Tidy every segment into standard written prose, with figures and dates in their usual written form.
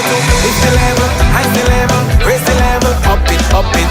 me to lift the level, high the level, raise the level, up it, up it.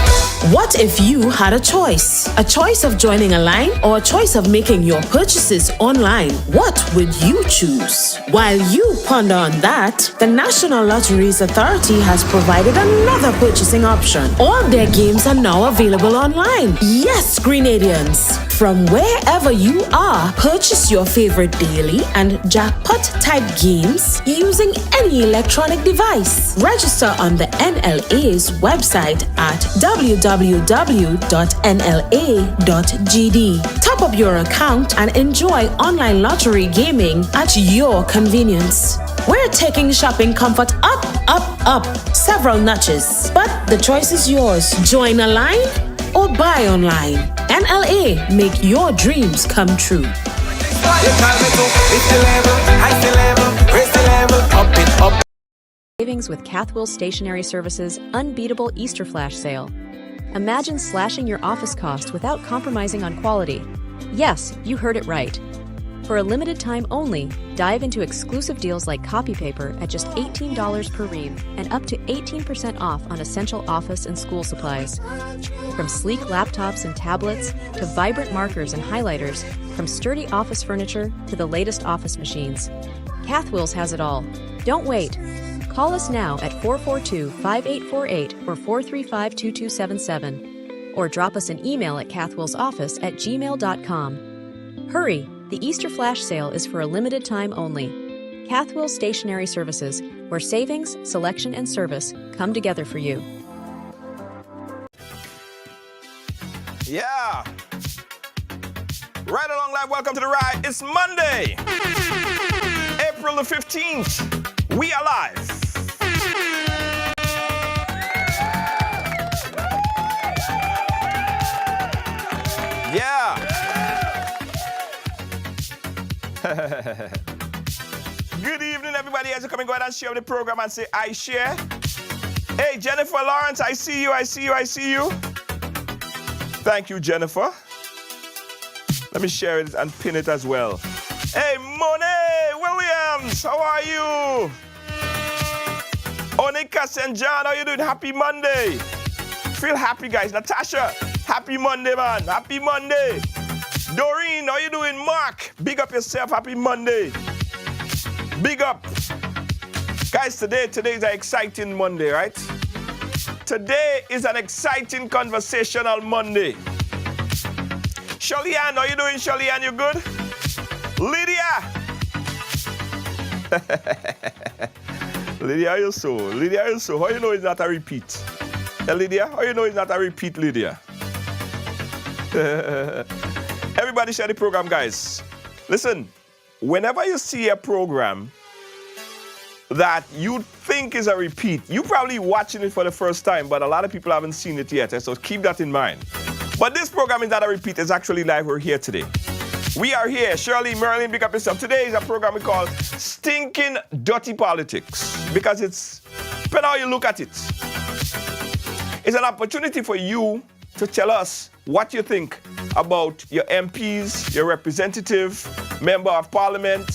What if you had a choice? A choice of joining a line or a choice of making your purchases online? What would you choose? While you ponder on that, the National Lotteries Authority has provided another purchasing option. All their games are now available online. Yes, Grenadians! From wherever you are, purchase your favorite daily and jackpot type games using any electronic device. Register on the NLA's website at www.nla.gd. Top up your account and enjoy online lottery gaming at your convenience. We're taking shopping comfort up, up, up several notches. But the choice is yours. Join a line or buy online. NLA, make your dreams come true. You tell me to lift the level, high the level, raise the level, up it, up. Savings with Cathwell Stationery Services' unbeatable Easter Flash sale. Imagine slashing your office cost without compromising on quality. Yes, you heard it right. For a limited time only, dive into exclusive deals like copy paper at just $18 per ream and up to 18% off on essential office and school supplies. From sleek laptops and tablets to vibrant markers and highlighters, from sturdy office furniture to the latest office machines, Cathwills has it all. Don't wait. Call us now at 442-5848 or 435-2277 or drop us an email at cathwillsoffice@gmail.com. Hurry! The Easter Flash sale is for a limited time only. Cathwell Stationery Services, where savings, selection, and service come together for you. Yeah. Right along live, welcome to the ride. It's Monday, April the 15th. We are live. Yeah. Good evening, everybody. As you come and go ahead and share the program and say, I share. Hey, Jennifer Lawrence, I see you, I see you, I see you. Thank you, Jennifer. Let me share it and pin it as well. Hey, Monet Williams, how are you? Onika St. John, how you doing? Happy Monday. Feel happy, guys. Natasha, happy Monday, man. Happy Monday. Doreen, how you doing? Mark, big up yourself. Happy Monday. Big up. Guys, today is an exciting Monday, right? Today is an exciting conversational Monday. Shirley-Ann, how you doing, Shirley-Ann? You good? Lydia. Lydia, how you so? Lydia, how you so? How you know it's not a repeat? Hey, Lydia, how you know it's not a repeat, Lydia? Everybody share the program, guys. Listen, whenever you see a program that you think is a repeat, you're probably watching it for the first time, but a lot of people haven't seen it yet, so keep that in mind. But this program is not a repeat, it's actually live. We're here today. We are here. Shirley, Merlin, big up yourself. Today is a program we call Stinking Dirty Politics, because it's, depending on how you look at it, it's an opportunity for you to tell us what you think about your MPs, your representative, member of parliament,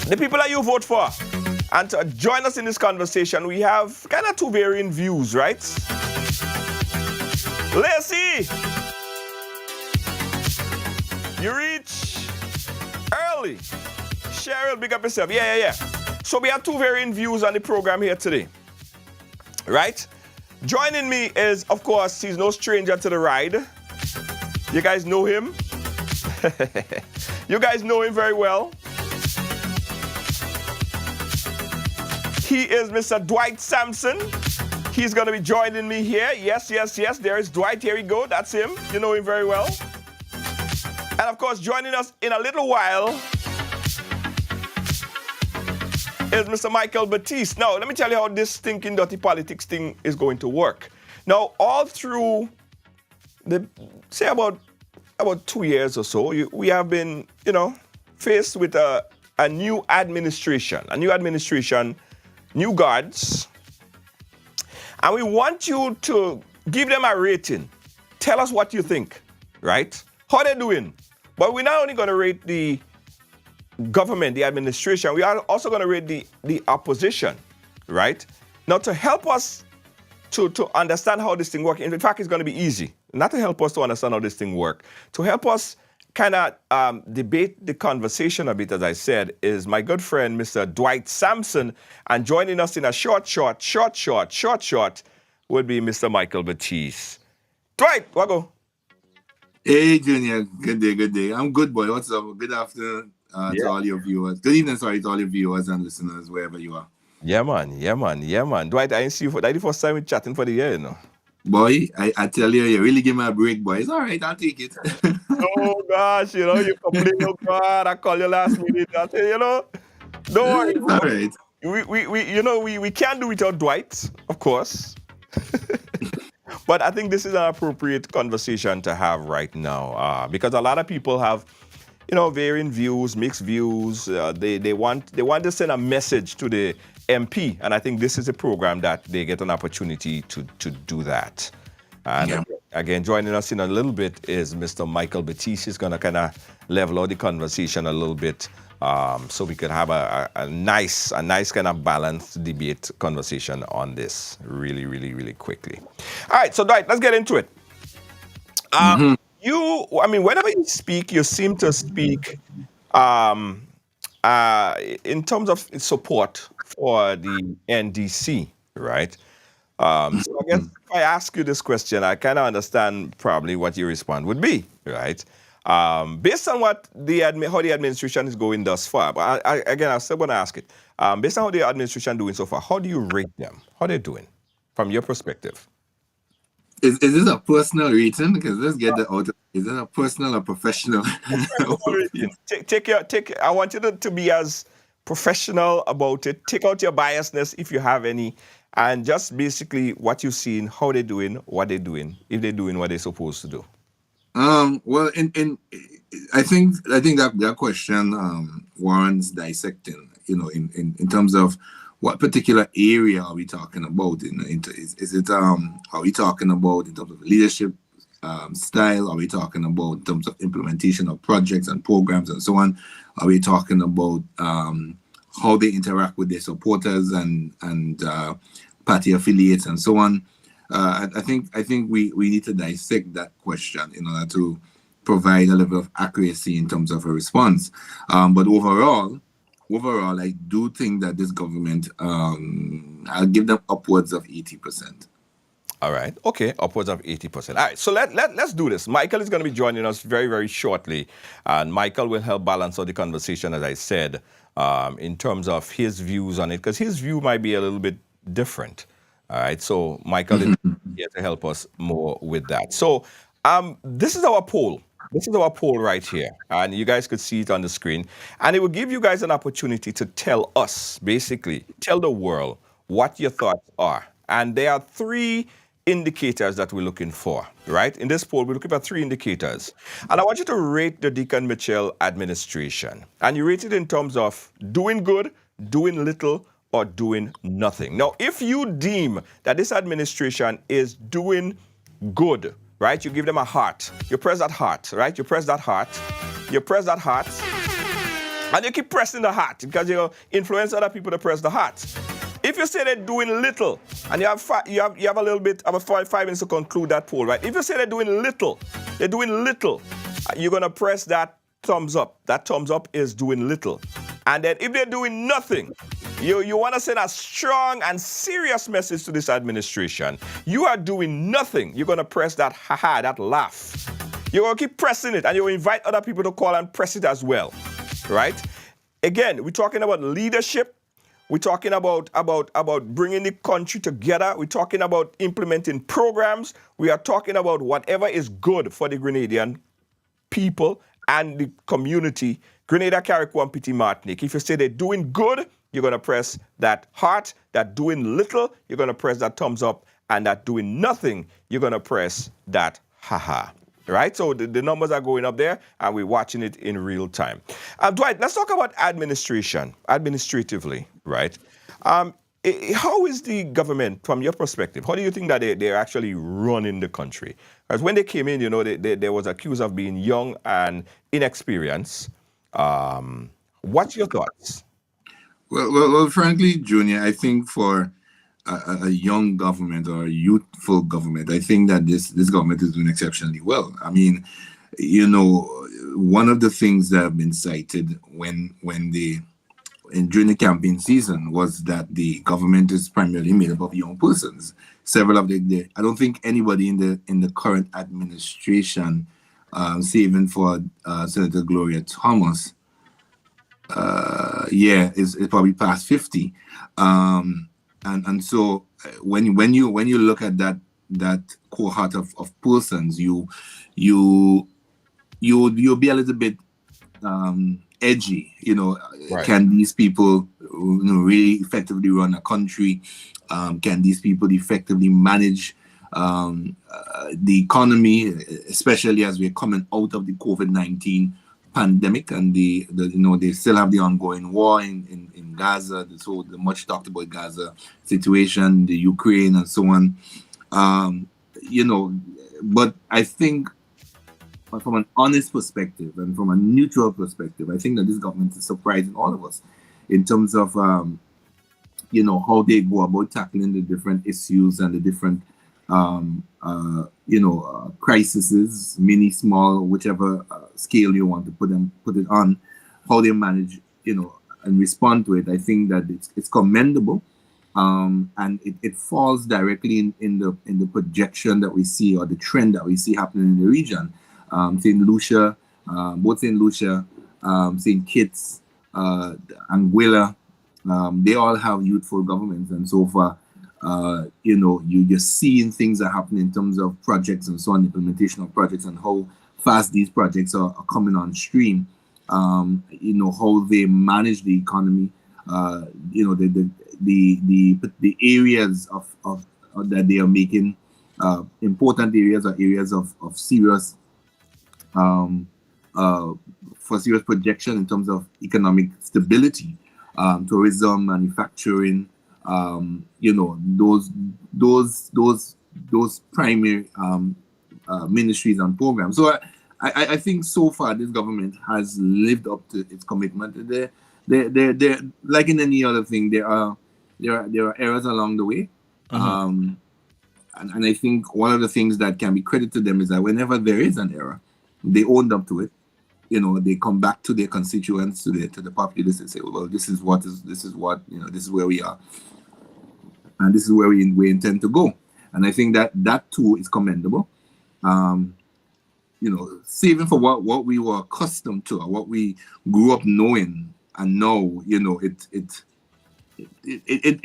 the people that you vote for. And to join us in this conversation, we have kind of two varying views, right? Lacey, you reach early. Cheryl, big up yourself. Yeah. So we have two varying views on the program here today, right? Joining me is, of course, he's no stranger to the ride. You guys know him. You guys know him very well. He is Mr. Dwight Sampson. He's going to be joining me here. Yes. There is Dwight. Here we go. That's him. You know him very well. And, of course, joining us in a little while is Mr. Michael Batiste. Now, let me tell you how this stinking dirty politics thing is going to work. Now, all through say about 2 years or so, we have been, faced with a new administration. New guards. And we want you to give them a rating. Tell us what you think, right? How they're doing. But we're not only going to rate the government, the administration, we are also going to rate the opposition. right? Now, to help us to understand how this thing works, in fact, it's going to be easy. Not to help us to understand how this thing works, to help us kind of debate the conversation a bit, as I said, is my good friend, Mr. Dwight Sampson. And joining us in a short would be Mr. Michael Batiste. Dwight, what go? Hey, Junior. Good day. I'm good, boy. What's up? Good afternoon to all your viewers. Good evening, to all your viewers and listeners, wherever you are. Yeah, man. Dwight, I didn't see you for the first time we're chatting for the year, you know. Boy, I tell you, you really give me a break, boy. It's all right. I'll take it. Oh, gosh, you complain, oh, God, I call you last minute. I say, don't worry. It's all right. We can't do without Dwight, of course. But I think this is an appropriate conversation to have right now because a lot of people have, varying views, mixed views. They want to send a message to the MP, and I think this is a program that they get an opportunity to do that. And again, joining us in a little bit is Mr. Michael Batiste. He's going to kind of level out the conversation a little bit so we can have a nice kind of balanced debate conversation on this really, really, really quickly. All right, so Dwight, let's get into it. Whenever you speak, you seem to speak in terms of support for the NDC, right? So I guess if I ask you this question, I kind of understand probably what your response would be, right? Based on what how the administration is going thus far, but I still want to ask it. Based on how the administration doing so far, how do you rate them? How are they doing from your perspective? Is this a personal rating? Because let's get that out. Is it a personal or professional? I want you to be as professional about it. Take out your biasness if you have any, and just basically what you've seen, how they're doing, what they're doing, if they're doing what they're supposed to do. Well, I think that question warrants dissecting. In terms of what particular area are we talking about? Are we talking about in terms of leadership style? Are we talking about in terms of implementation of projects and programs and so on? Are we talking about how they interact with their supporters and party affiliates and so on? I think we need to dissect that question in order to provide a level of accuracy in terms of a response. But overall, I do think that this government, I'll give them upwards of 80%. All right. Okay. Upwards of 80%. All right. So let's do this. Michael is going to be joining us very, very shortly. And Michael will help balance out the conversation, as I said, in terms of his views on it, because his view might be a little bit different. All right. So Michael is here to help us more with that. So this is our poll. This is our poll right here, and you guys could see it on the screen. And it will give you guys an opportunity to tell us, basically, tell the world what your thoughts are. And there are 3 indicators that we're looking for, right? In this poll, we're looking at 3 indicators. And I want you to rate the Deacon Mitchell administration. And you rate it in terms of doing good, doing little, or doing nothing. Now, if you deem that this administration is doing good, right? You give them a heart. You press that heart, right? You press that heart. You press that heart. And you keep pressing the heart because you influence other people to press the heart. If you say they're doing little, and you have a little bit, about 5 minutes to conclude that poll, right? If you say they're doing little, you're going to press that thumbs up. That thumbs up is doing little. And then if they're doing nothing, you want to send a strong and serious message to this administration. You are doing nothing. You're going to press that ha-ha, that laugh. You're going to keep pressing it, and you invite other people to call and press it as well, right? Again, we're talking about leadership. We're talking about bringing the country together. We're talking about implementing programs. We are talking about whatever is good for the Grenadian people and the community, Grenada, Carriacou, and Petit Martinique. If you say they're doing good, you're going to press that heart. That doing little, you're going to press that thumbs up. And that doing nothing, you're going to press that ha-ha. Right? So the numbers are going up there, and we're watching it in real time. Dwight, let's talk about administratively, right? How is the government, from your perspective, how do you think that they're actually running the country? Because when they came in, they was accused of being young and inexperienced. What's your thoughts? Well, frankly, Junior, I think for a young government or a youthful government, I think that this government is doing exceptionally well. I mean, one of the things that have been cited during the campaign season was that the government is primarily made up of young persons. Several of I don't think anybody in the current administration, saving for Senator Gloria Thomas, is probably past 50. And so when you look at that cohort of persons, you'll be a little bit edgy. Right. Can these people really effectively run a country? Can these people effectively manage the economy, especially as we're coming out of the COVID-19 pandemic, and they still have the ongoing war in Gaza, the much talked about Gaza situation, the Ukraine and so on. But I think from an honest perspective and from a neutral perspective, I think that this government is surprising all of us in terms of how they go about tackling the different issues and the different crises, mini, small, whichever scale you want to put it on, how they manage, and respond to it. I think that it's commendable, and it falls directly in the projection that we see, or the trend that we see happening in the region. St. Lucia, both St. Lucia, St. Kitts, Anguilla, they all have youthful governments, and so far, you're seeing things are happening in terms of projects and so on, implementation of projects, and how fast these projects are coming on stream. How they manage the economy, the areas of that they are making important areas, or areas of serious for serious projection in terms of economic stability, tourism, manufacturing, those primary ministries and programs. So I think so far this government has lived up to its commitment. They're like in any other thing, there are errors along the way. And I think one of the things that can be credited to them is that whenever there is an error, they own up to it. They come back to their constituents, to the populace, and say, well, this is where we are, and this is where we intend to go. And I think that too is commendable. Saving for what we were accustomed to, or what we grew up knowing, and now, it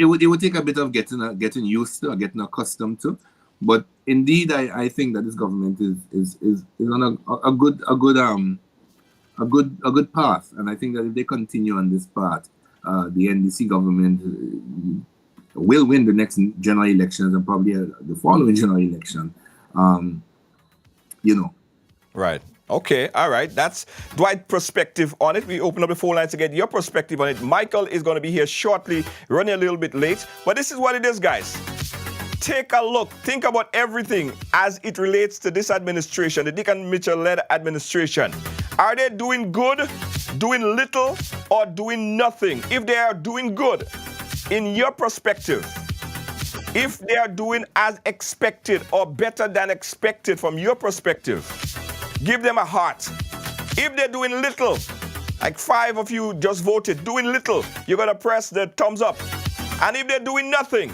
would take a bit of getting used to, or getting accustomed to. But indeed, I think that this government is on a good path, and I think that if they continue on this path, the NDC government will win the next general elections, and probably the following general election. Right. Okay. All right. That's Dwight's perspective on it. We open up the phone lines to get your perspective on it. Michael is going to be here shortly, running a little bit late, but this is what it is, guys. Take a look. Think about everything as it relates to this administration, the Dickon Mitchell-led administration. Are they doing good, doing little, or doing nothing? If they are doing good, in your perspective, if they are doing as expected or better than expected from your perspective, give them a heart. If they're doing little, like 5 of you just voted, doing little, you're going to press the thumbs up. And if they're doing nothing,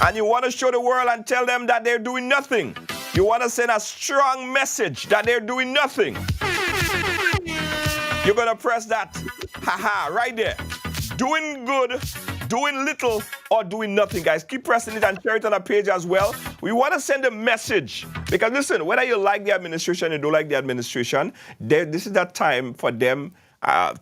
and you want to show the world and tell them that they're doing nothing, you want to send a strong message that they're doing nothing, you're going to press that, right there. Doing good, doing little, or doing nothing, guys. Keep pressing it and share it on our page as well. We want to send a message. Because listen, whether you like the administration or you don't like the administration, this is that time for them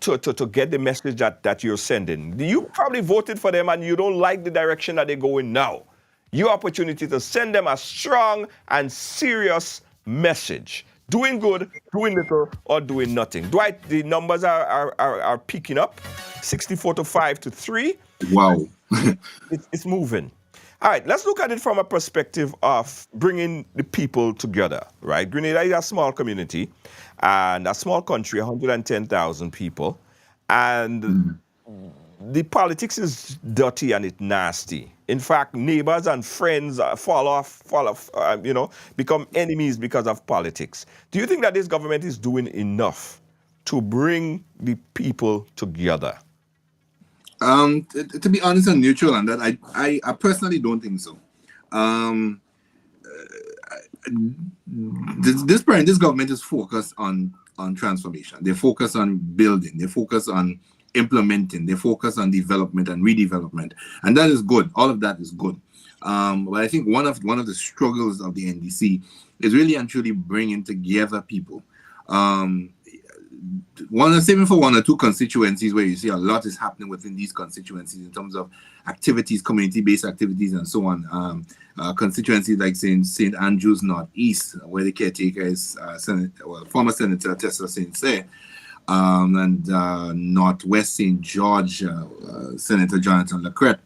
to get the message that you're sending. You probably voted for them and you don't like the direction that they're going now. Your opportunity to send them a strong and serious message. Doing good, doing little, or doing nothing. Dwight, the numbers are picking up. 64-5-3. Wow. It's moving. All right, let's look at it from a perspective of bringing the people together, right? Grenada is a small community and a small country, 110,000 people. And the politics is dirty and it's nasty. In fact, neighbors and friends become enemies because of politics. Do you think that this government is doing enough to bring the people together? To be honest and neutral on that, I personally don't think so. This government is focused on transformation. They focus on building. They focus on implementing. They focus on development and redevelopment, and that is good. All of that is good. But I think one of the struggles of the NDC is really and truly bringing together people. Saving for one or two constituencies where you see a lot is happening within these constituencies in terms of activities, community-based activities, and so on. Constituencies like St. Andrews Northeast, where the caretaker is former Senator Tessa St. Cyr, and Northwest St. George, Senator Jonathan Lacrette,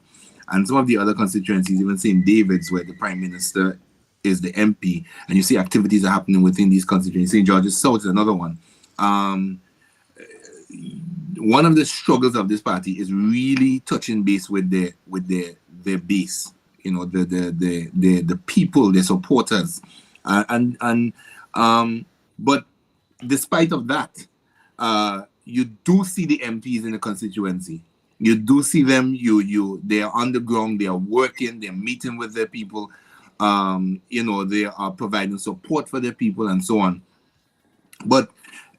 and some of the other constituencies, even St. David's, where the Prime Minister is the MP, and you see activities are happening within these constituencies. St. George's South is another one. One of the struggles of this party is really touching base with their base, the people, their supporters, but despite of that, you do see the MPs in the constituency. You do see them. They are on the ground. They are working. They're meeting with their people. They are providing support for their people and so on. But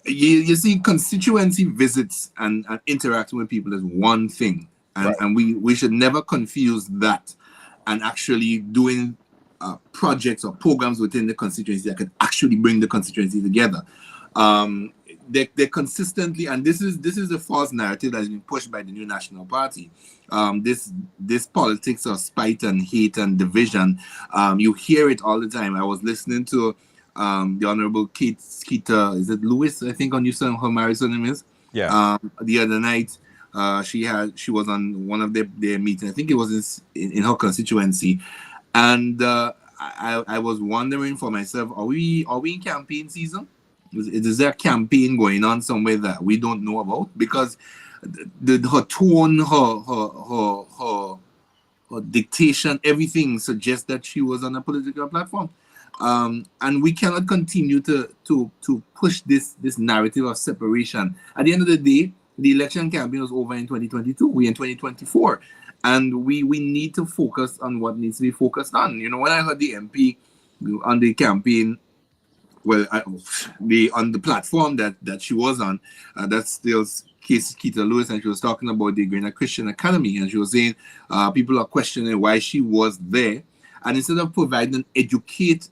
you see, constituency visits and interacting with people is one thing, and we should never confuse that and actually doing projects or programs within the constituency that could actually bring the constituency together. They consistently, and this is a false narrative that has been pushed by the New National Party. This politics of spite and hate and division, you hear it all the time. I was listening to the Honorable Keita, is it Lewis? I think on Houston, her married name is. Yeah. The other night, she was on one of their meetings. I think it was in her constituency, and I was wondering for myself, are we in campaign season? Is there a campaign going on somewhere that we don't know about? Because her tone, her dictation, everything suggests that she was on a political platform. And we cannot continue to push this narrative of separation. At the end of the day, the election campaign was over in 2022. We're in 2024. And we need to focus on what needs to be focused on. When I heard the MP on the campaign, on the platform that she was on, that's still Keita Lewis, and she was talking about the Grenada Christian Academy, and she was saying people are questioning why she was there. And instead of providing an educated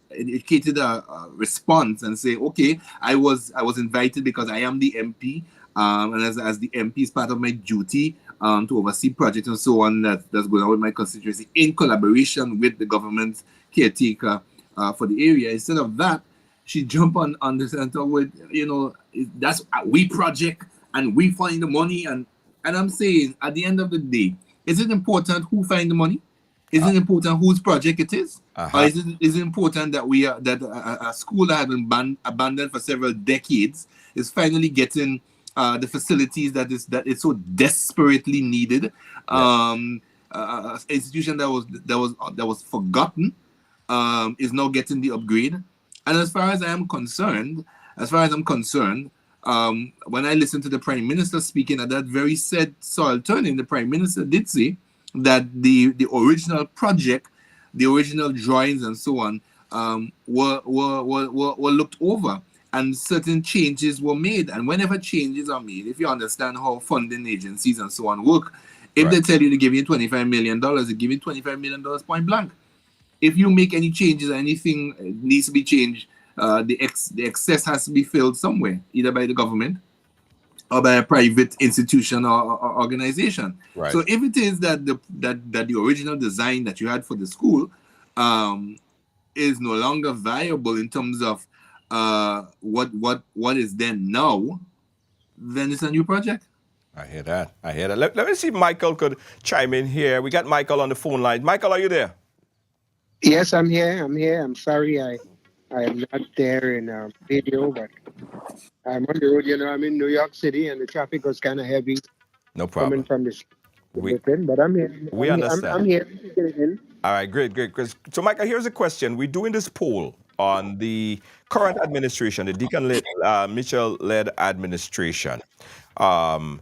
response and say, okay, I was invited because I am the MP, and as the MP is part of my duty to oversee projects and so on that's going on with my constituency in collaboration with the government caretaker for the area. Instead of that, she jumped on the center with, that's we project and we find the money. And I'm saying, at the end of the day, is it important who find the money? Is it important whose project it is? Or is it important that a school that has been abandoned for several decades is finally getting the facilities that is so desperately needed? An institution that was forgotten is now getting the upgrade. And as far as I'm concerned, when I listened to the Prime Minister speaking at that very said soil turning, the Prime Minister did say that the original project, the original drawings and so on, were looked over, and certain changes were made. And whenever changes are made, if you understand how funding agencies and so on work, if they tell you to give you $25 million, they give you $25 million point blank. If you make any changes, anything needs to be changed, the excess has to be filled somewhere, either by the government or by a private institution or organization. Right. So if it is that the original design that you had for the school is no longer viable in terms of what is there now, then it's a new project. I hear that. Let me see if Michael could chime in here. We got Michael on the phone line. Michael, are you there? Yes, I'm here. I'm sorry I am not there in video, but I'm on the road. I'm in New York City, and the traffic was kind of heavy. No problem. Coming from this. but I'm here. We understand. I'm here to get it in. All right, great. So, Micah, here's a question. We're doing this poll on the current administration, the Deacon Mitchell-led administration, and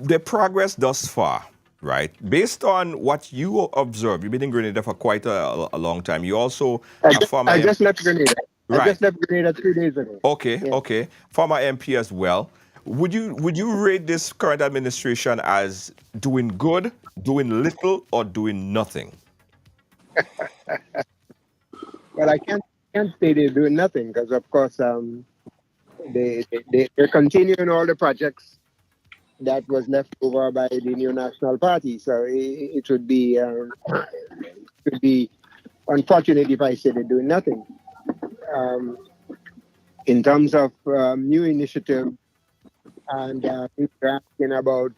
the progress thus far, right? Based on what you observed, you've been in Grenada for quite a long time. You also I just left Grenada. Right. I just left Grenada 3 days ago. Okay. Former MP as well. Would you rate this current administration as doing good, doing little, or doing nothing? Well, I can't say they're doing nothing because, of course, they're continuing all the projects that was left over by the New National Party. So it would be unfortunate if I say they're doing nothing. In terms of new initiative, and people are asking about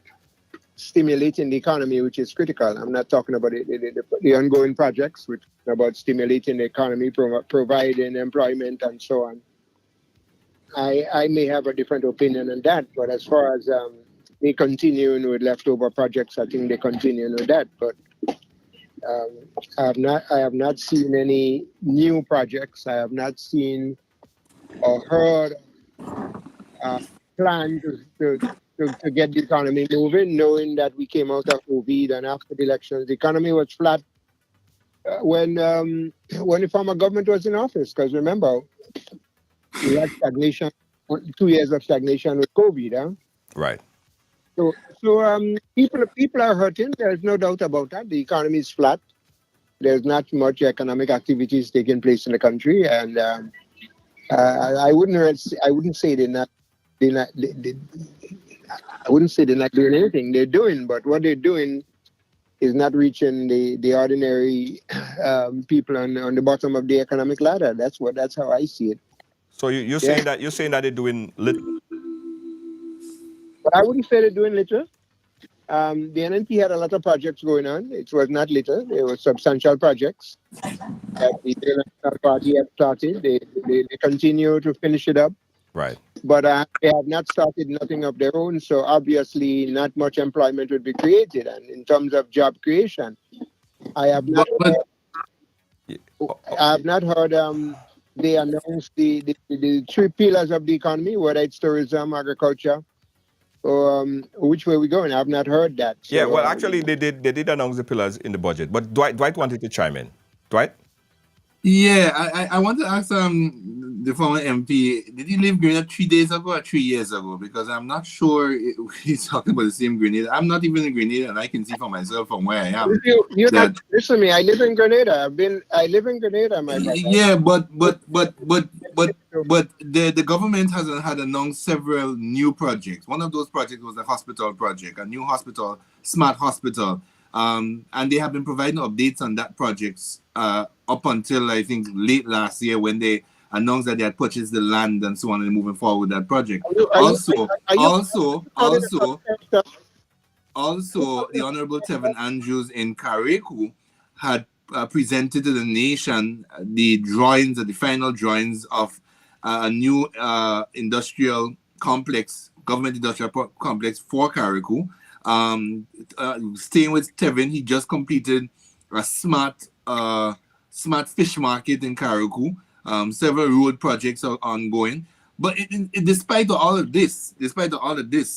stimulating the economy, which is critical. I'm not talking about the ongoing projects, which are about stimulating the economy, providing employment, and so on. I may have a different opinion on that, but as far as they continuing with leftover projects, I think they're continuing with that. But I have not seen any new projects. I have not seen or heard plan to get the economy moving, knowing that we came out of COVID and after the elections, the economy was flat when the former government was in office. Because remember, we had stagnation, 2 years of stagnation with COVID. Huh? Right. So people are hurting. There's no doubt about that. The economy is flat. There's not much economic activities taking place in the country, and I wouldn't say I wouldn't say they're not doing anything. They're doing, but what they're doing is not reaching the ordinary people on the bottom of the economic ladder. That's how I see it. So you're saying that they're doing little. But I wouldn't say they're doing little. The NNP had a lot of projects going on. It was not little. There were substantial projects that the National Party had started. They continue to finish it up. Right. But they have not started nothing of their own, so obviously not much employment would be created. And in terms of job creation, I have not heard they announced the 3 pillars of the economy, whether it's tourism, agriculture, or which way we're going. I have not heard that. So, Yeah, well, actually, they did announce the pillars in the budget, but Dwight wanted to chime in. Dwight? Yeah, I want to ask the former MP, did he leave Grenada 3 days ago or 3 years ago? Because I'm not sure he's talking about the same Grenada. I'm not even in Grenada, and I can see for myself from where I am. Listen to me. I live in Grenada. I live in Grenada, my brother. Yeah, but the government has announced several new projects. One of those projects was a hospital project, a new hospital, smart hospital. And they have been providing updates on that project up until I think late last year when they announced that they had purchased the land and so on and moving forward with that project. Also, the Honorable Tevin Andrews in Kareku had presented to the nation the final drawings of a new industrial complex, government industrial complex for Kareku. Staying with Tevin, he just completed a smart fish market in Kareku. Several road projects are ongoing. But despite all of this,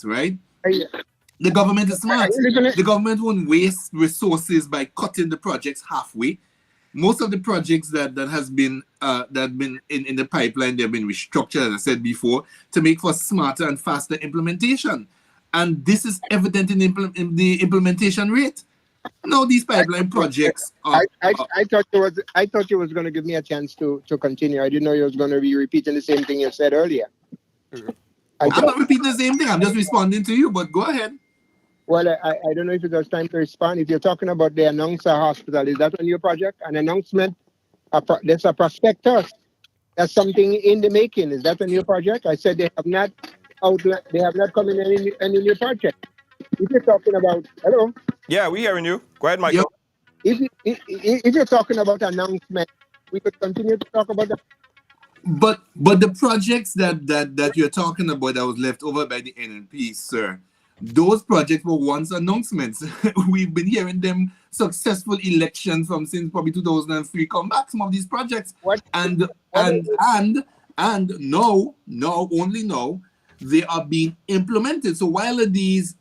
right? The government is smart. The government won't waste resources by cutting the projects halfway. Most of the projects that have been in the pipeline, they've been restructured, as I said before, to make for smarter and faster implementation. And this is evident in the implementation rate. No, these pipeline projects. I thought you was going to give me a chance to continue. I didn't know you was going to be repeating the same thing you said earlier. I'm not repeating the same thing. I'm just responding to you. But go ahead. Well, I don't know if it was time to respond. If you're talking about the announcer hospital, is that on your project? An announcement? There's a prospectus. That's something in the making. Is that on your project? I said they have not come in any new project. If you're talking about, hello? Yeah, we're hearing you. Go ahead, Michael. If you're talking about announcement, we could continue to talk about that. But the projects that you're talking about that was left over by the NNP, sir, those projects were once announcements. We've been hearing them successful elections from since probably 2003 come back, some of these projects. What? And now, only now, they are being implemented. So while these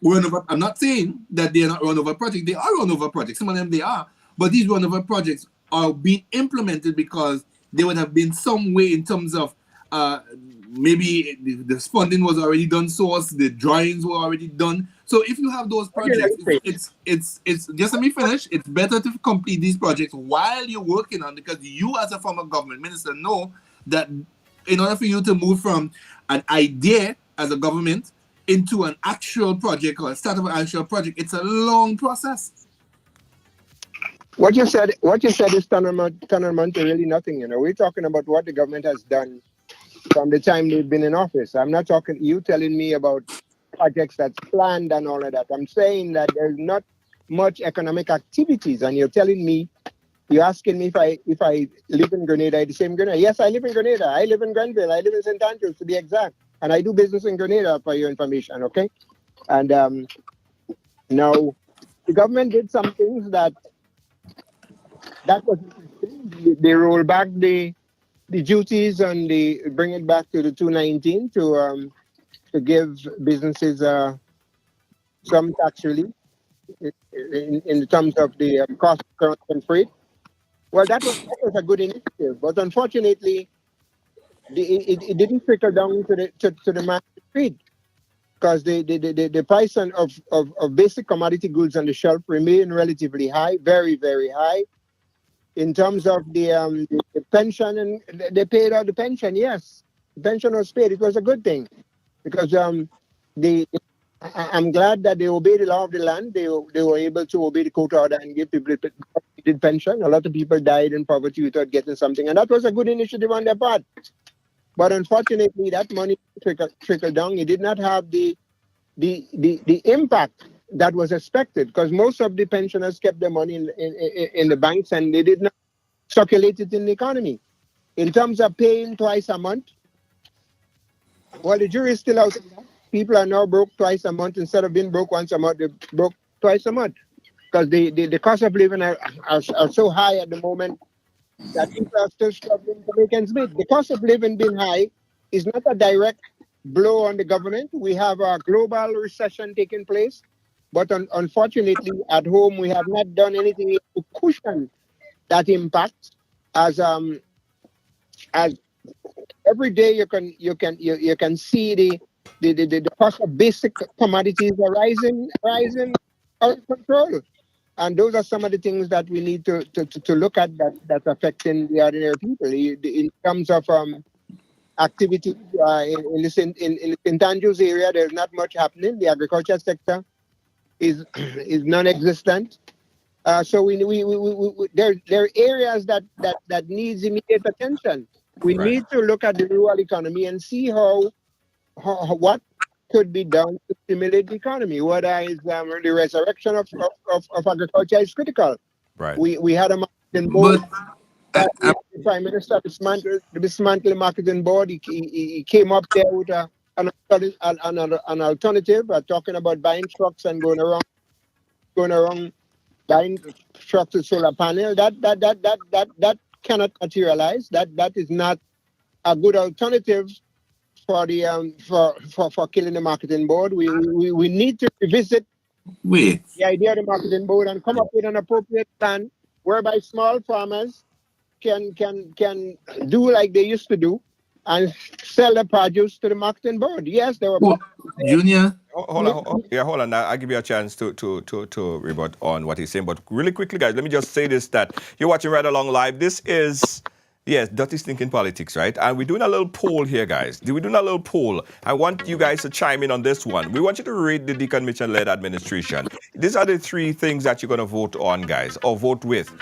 run over, I'm not saying that they are not run over projects, they are run over projects. Some of them they are, but these run over projects are being implemented because there would have been some way in terms of maybe the funding was already done, source, the drawings were already done. So if you have those projects, it's just let me finish. It's better to complete these projects while you're working on, because you as a former government minister know that in order for you to move from an idea as a government into an actual project or start of an actual project, it's a long process. What you said is tantamount to really nothing. You know, we're talking about what the government has done from the time they've been in office. I'm not talking you telling me about projects that's planned and all of that. I'm saying that there's not much economic activities, and you're asking me if I live in Grenada, the same Grenada. Yes, I live in Grenada. I live in Grenville. I live in St. Andrews, to be exact, and I do business in Grenada, for your information. Okay, and now the government did some things that was interesting. They roll back the duties and bring it back to the 219 to give businesses some tax relief in terms of the cost of currency and freight. Well, that was a good initiative, but unfortunately, it didn't trickle down to the mass street, because the price of basic commodity goods on the shelf remain relatively high, very, very high. In terms of the pension, and they paid out the pension. Yes, the pension was paid. It was a good thing, because I'm glad that they obeyed the law of the land. They were able to obey the court order and give people the pension. A lot of people died in poverty without getting something, and that was a good initiative on their part. But unfortunately, that money trickled down. It did not have the impact that was expected, because most of the pensioners kept their money in the banks, and they did not circulate it in the economy. In terms of paying twice a month, well, the jury is still out. People are now broke twice a month. Instead of being broke once a month, they're broke twice a month, because the cost of living are so high at the moment that people are still struggling to make ends meet. The cost of living being high is not a direct blow on the government. We have a global recession taking place. But unfortunately, at home, we have not done anything to cushion that impact. As every day you can see the cost of basic commodities are rising out of control, and those are some of the things that we need to look at that's affecting the ordinary people in terms of activity in the St. Andrews area. There's not much happening. The agriculture sector is non-existent. So there are areas that needs immediate attention. We need to look at the rural economy and see what could be done to stimulate the economy. Whether is the resurrection of agriculture is critical. Right. We had a marketing board. The Prime Minister dismantled marketing board. He came up there with an alternative, talking about buying trucks and going around buying trucks with solar panel. That cannot materialize. That is not a good alternative for the for killing the marketing board. We need to revisit the idea of the marketing board and come up with an appropriate plan whereby small farmers can do like they used to do and sell the produce to the marketing board. Yes, there were. Junior. Hold on. I'll give you a chance to rebut on what he's saying. But really quickly, guys, let me just say this, that you're watching Right Along Live. This is, yes, Dirty Stinking Politics, right? And we're doing a little poll here, guys. We're doing a little poll. I want you guys to chime in on this one. We want you to rate the Deacon Mitchell-led administration. These are the three things that you're going to vote on, guys, or vote with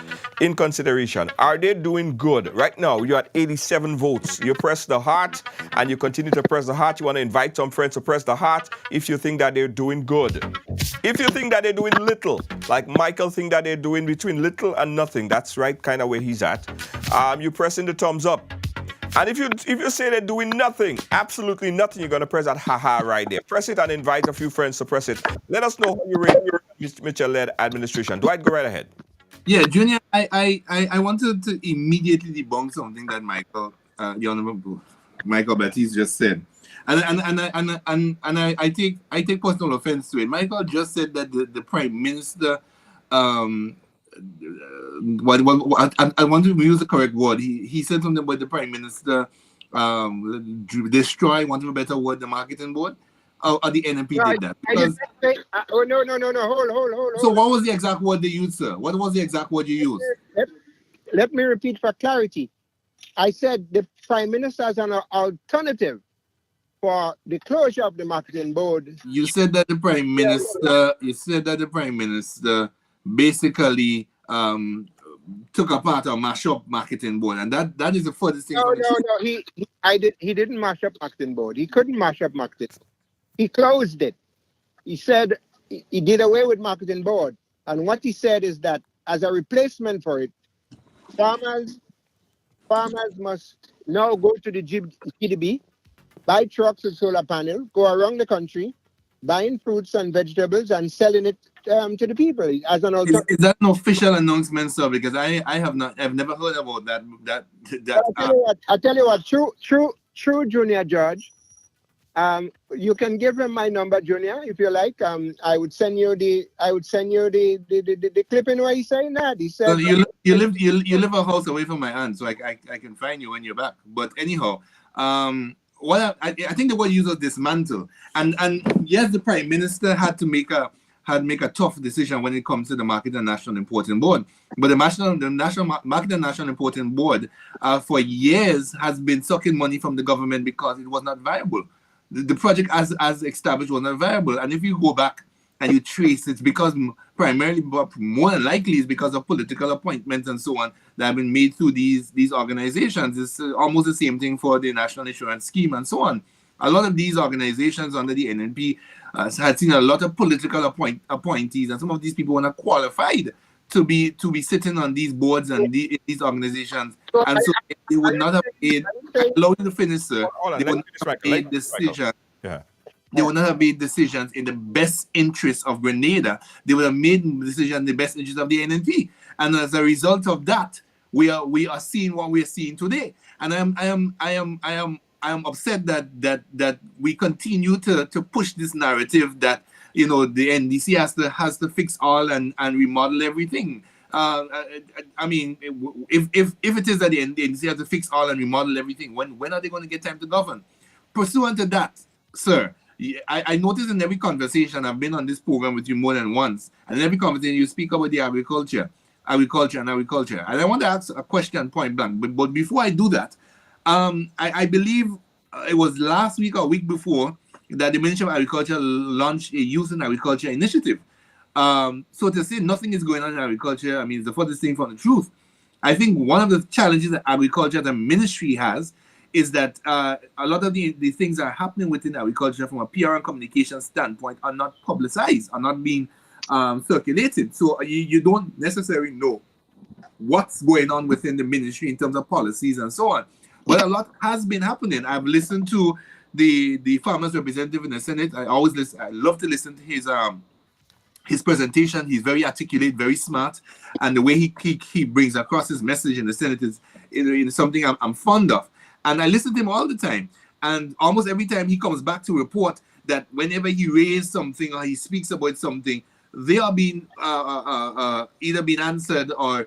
in consideration. Are they doing good? Right now, you're at 87 votes. You press the heart, and you continue to press the heart. You want to invite some friends to press the heart if you think that they're doing good. If you think that they're doing little, like Michael think that they're doing between little and nothing, that's right kind of where he's at, you press in the thumbs up. And if you say they're doing nothing, absolutely nothing, you're gonna press that haha right there. Press it and invite a few friends to press it. Let us know how you rate Mr. Mitchell-led administration. Dwight, go right ahead. Yeah, Junior, I wanted to immediately debunk something that Michael, the Honorable Michael Baptiste just said. And I take personal offense to it. Michael just said that the Prime Minister I want to use the correct word. He said something about the Prime Minister destroy, want a better word, the marketing board. Or the NMP No, did that. I didn't say, oh, no. Hold. So what was the exact word they used, sir? What was the exact word you used? Let me repeat for clarity. I said the Prime Minister has an alternative for the closure of the marketing board. You said that the Prime Minister. You said that the Prime Minister basically took apart or mash up marketing board, and that is the furthest thing. No. He didn't mash up marketing board. He couldn't mash up marketing. He closed it. He said he did away with marketing board, and what he said is that as a replacement for it, farmers must now go to the GDB, buy trucks with solar panels, go around the country, buying fruits and vegetables and selling it to the people as an alternative. Is that an official announcement, sir? Because I've never heard about that. I tell you what, true Junior George. You can give him my number, Junior, if you like. I would send you the clipping where he's saying that. He said, so you live a house away from my aunt, so I can find you when you're back. But anyhow, what I think the word used was dismantle, and yes, the Prime Minister had to make a tough decision when it comes to the Market and National Importing Board. But the National Market and National Importing Board for years has been sucking money from the government because it was not viable. The project as established was not viable. And if you go back and you trace, it's because primarily, but more than likely, it's because of political appointments and so on that have been made through these organizations. It's almost the same thing for the National Insurance Scheme and so on. A lot of these organizations under the NNP had seen a lot of political appointees, and some of these people were not qualified to be sitting on these boards and these organizations, and so they would not have made. Allow you to finish, sir. They would not have made decisions. Yeah. They would not have made decisions in the best interest of Grenada. They would have made decisions in the best interest of the NNP, and as a result of that, we are seeing what we are seeing today. And I am upset that we continue to push this narrative that, you know, the NDC has to fix all and remodel everything. I mean, if it is that the NDC has to fix all and remodel everything, when are they going to get time to govern? Pursuant to that, sir, I notice in every conversation, I've been on this program with you more than once, and in every conversation you speak about the agriculture. And I want to ask a question point blank, but before I do that, I believe it was last week or week before that the Ministry of Agriculture launched a Youth in Agriculture initiative. So to say nothing is going on in agriculture, I mean, it's the furthest thing from the truth. I think one of the challenges that agriculture, the ministry has, is that a lot of the things that are happening within agriculture from a PR and communication standpoint are not publicized, are not being circulated. So you don't necessarily know what's going on within the ministry in terms of policies and so on. But a lot has been happening. I've listened to the farmers representative in the Senate. I love to listen to his presentation. He's very articulate, very smart, and the way he brings across his message in the Senate is something I'm fond of. And I listen to him all the time. And almost every time he comes back to report that whenever he raises something or he speaks about something, they are being either being answered or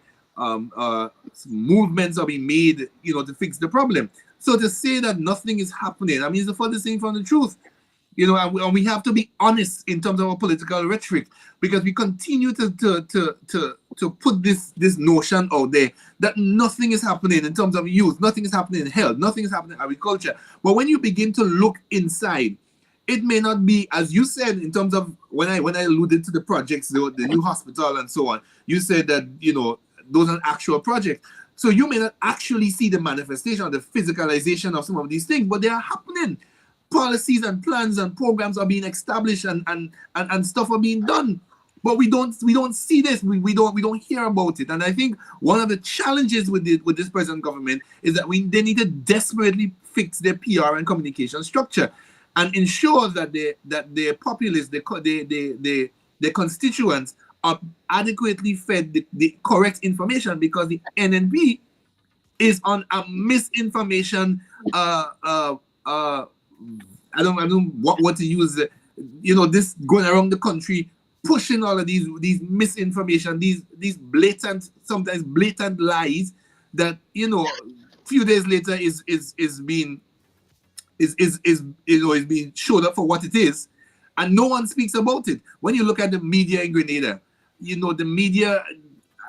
movements are being made, you know, to fix the problem. So to say that nothing is happening, I mean, it's the furthest thing from the truth. You know, and we have to be honest in terms of our political rhetoric, because we continue to put this notion out there that nothing is happening in terms of youth, nothing is happening in health, nothing is happening in agriculture. But when you begin to look inside, it may not be, as you said, in terms of when I alluded to the projects, the new hospital and so on, you said that, you know, those are actual projects. So you may not actually see the manifestation or the physicalization of some of these things, but they are happening. Policies and plans and programs are being established and stuff are being done. but we don't see this. We don't hear about it. And I think one of the challenges with this present government is that they need to desperately fix their PR and communication structure and ensure that their populace, their constituents are adequately fed the correct information, because the NNP is on a misinformation. I don't know what to use. This going around the country, pushing all of these misinformation, these sometimes blatant lies that a few days later is being showed up for what it is, and no one speaks about it. When you look at the media in Grenada, the media,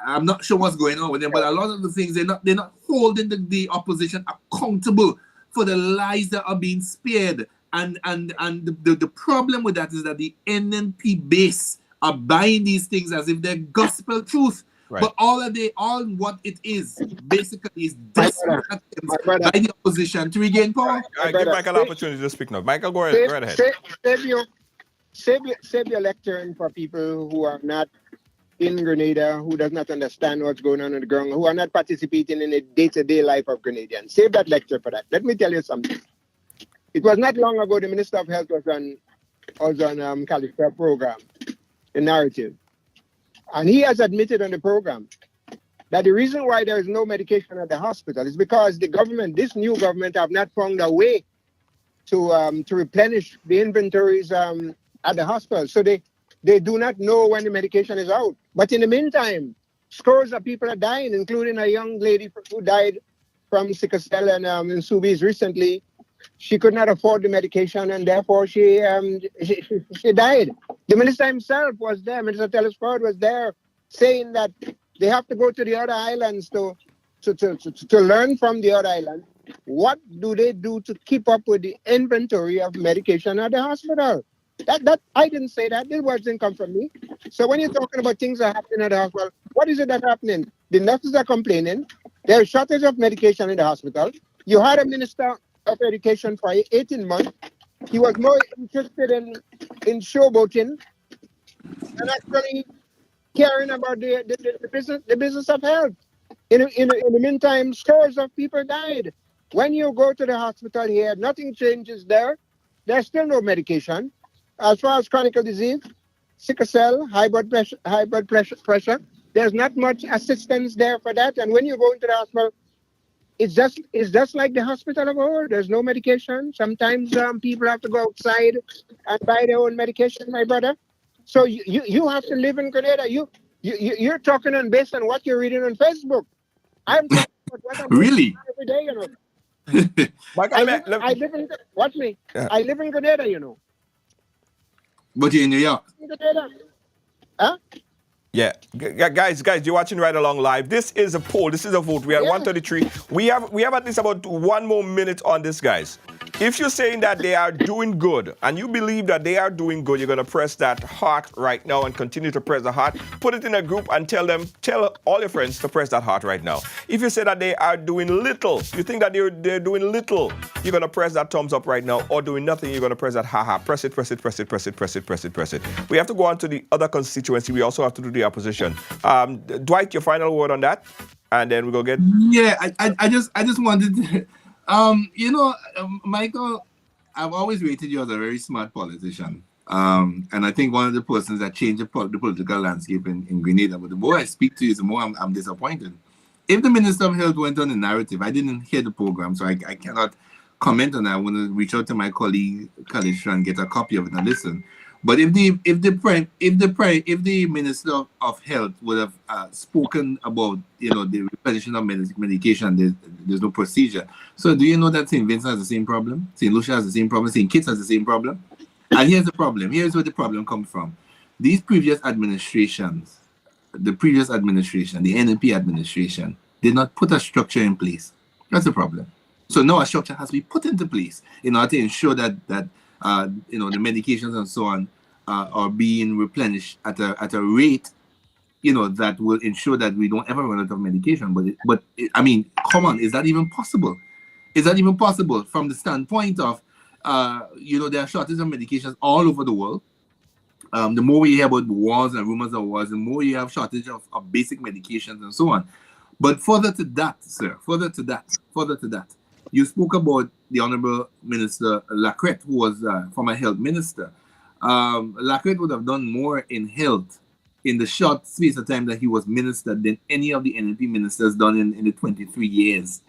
I'm not sure what's going on with them, but a lot of the things they're not holding the opposition accountable for the lies that are being spared. And the problem with that is that the NNP base are buying these things as if they're gospel truth. Right. But all what it is basically is desperate attempts by the opposition to regain power. I give Michael an opportunity to speak now. Michael, go ahead. Save your lecturing for people who are not in Grenada, who does not understand what's going on the ground, who are not participating in the day-to-day life of Grenadians. Save that lecture for that. Let me tell you something. It was not long ago the Minister of Health was on Califia program, The Narrative. And he has admitted on the program that the reason why there is no medication at the hospital is because the government, this new government, have not found a way to replenish the inventories at the hospital. So they do not know when the medication is out. But in the meantime, scores of people are dying, including a young lady who died from sickle cell in Soubise recently. She could not afford the medication, and therefore she died. The minister himself was there. Minister Telesford was there, saying that they have to go to the other islands to learn from the other islands. What do they do to keep up with the inventory of medication at the hospital? That I didn't say that. These words didn't come from me. So when you're talking about things that are happening at the hospital, what is it that's happening? The nurses are complaining. There's a shortage of medication in the hospital. You had a minister of education for 18 months. He was more interested in showboating and actually caring about the business of health. In the meantime, scores of people died. When you go to the hospital here, nothing changes there. There's still no medication. As far as chronic disease, sickle cell, high blood pressure, there's not much assistance there for that. And when you go into the hospital, it's just like the hospital of old. There's no medication. Sometimes people have to go outside and buy their own medication, my brother. So you have to live in Grenada. You're talking based on what you're reading on Facebook. I'm talking about what I'm really every day, Michael, I live in watch me. Yeah. I live in Grenada, But you're in New York. In Grenada. Huh? Yeah, guys, you're watching Right Along Live. This is a poll. This is a vote. We are at 133. We have at least about 1 more minute on this, guys. If you're saying that they are doing good and you believe that they are doing good, you're going to press that heart right now and continue to press the heart. Put it in a group and tell all your friends to press that heart right now. If you say that they are doing little, you think that they're doing little, you're going to press that thumbs up right now, or doing nothing, you're going to press that ha-ha. Press it. We have to go on to the other constituency. We also have to do the opposition. Dwight, your final word on that, and then we go get. Yeah, I just wanted to, Michael, I've always rated you as a very smart politician, and I think one of the persons that changed the political landscape in Grenada. But the more I speak to you, the more I'm disappointed. If the Minister of Health went on the narrative, I didn't hear the program, so I cannot comment on that. I want to reach out to my colleague Kalisha and get a copy of it and listen. But if the Minister of Health would have spoken about the replenishment of medication, there's no procedure. So do you know that St. Vincent has the same problem? St. Lucia has the same problem? St. Kitts has the same problem? And here's the problem. Here's where the problem comes from. These previous administrations, the NNP administration, did not put a structure in place. That's the problem. So now a structure has to be put into place in order to ensure that the medications and so on are being replenished at a rate, that will ensure that we don't ever run out of medication. But I mean, come on, is that even possible? Is that even possible from the standpoint of, there are shortages of medications all over the world? the more we hear about wars and rumors of wars, the more you have shortage of basic medications and so on. But further to that, sir, further to that, you spoke about the Honorable Minister Lacrette, who was former health minister. Lacrette would have done more in health in the short space of time that he was minister than any of the NNP ministers done in the 23 years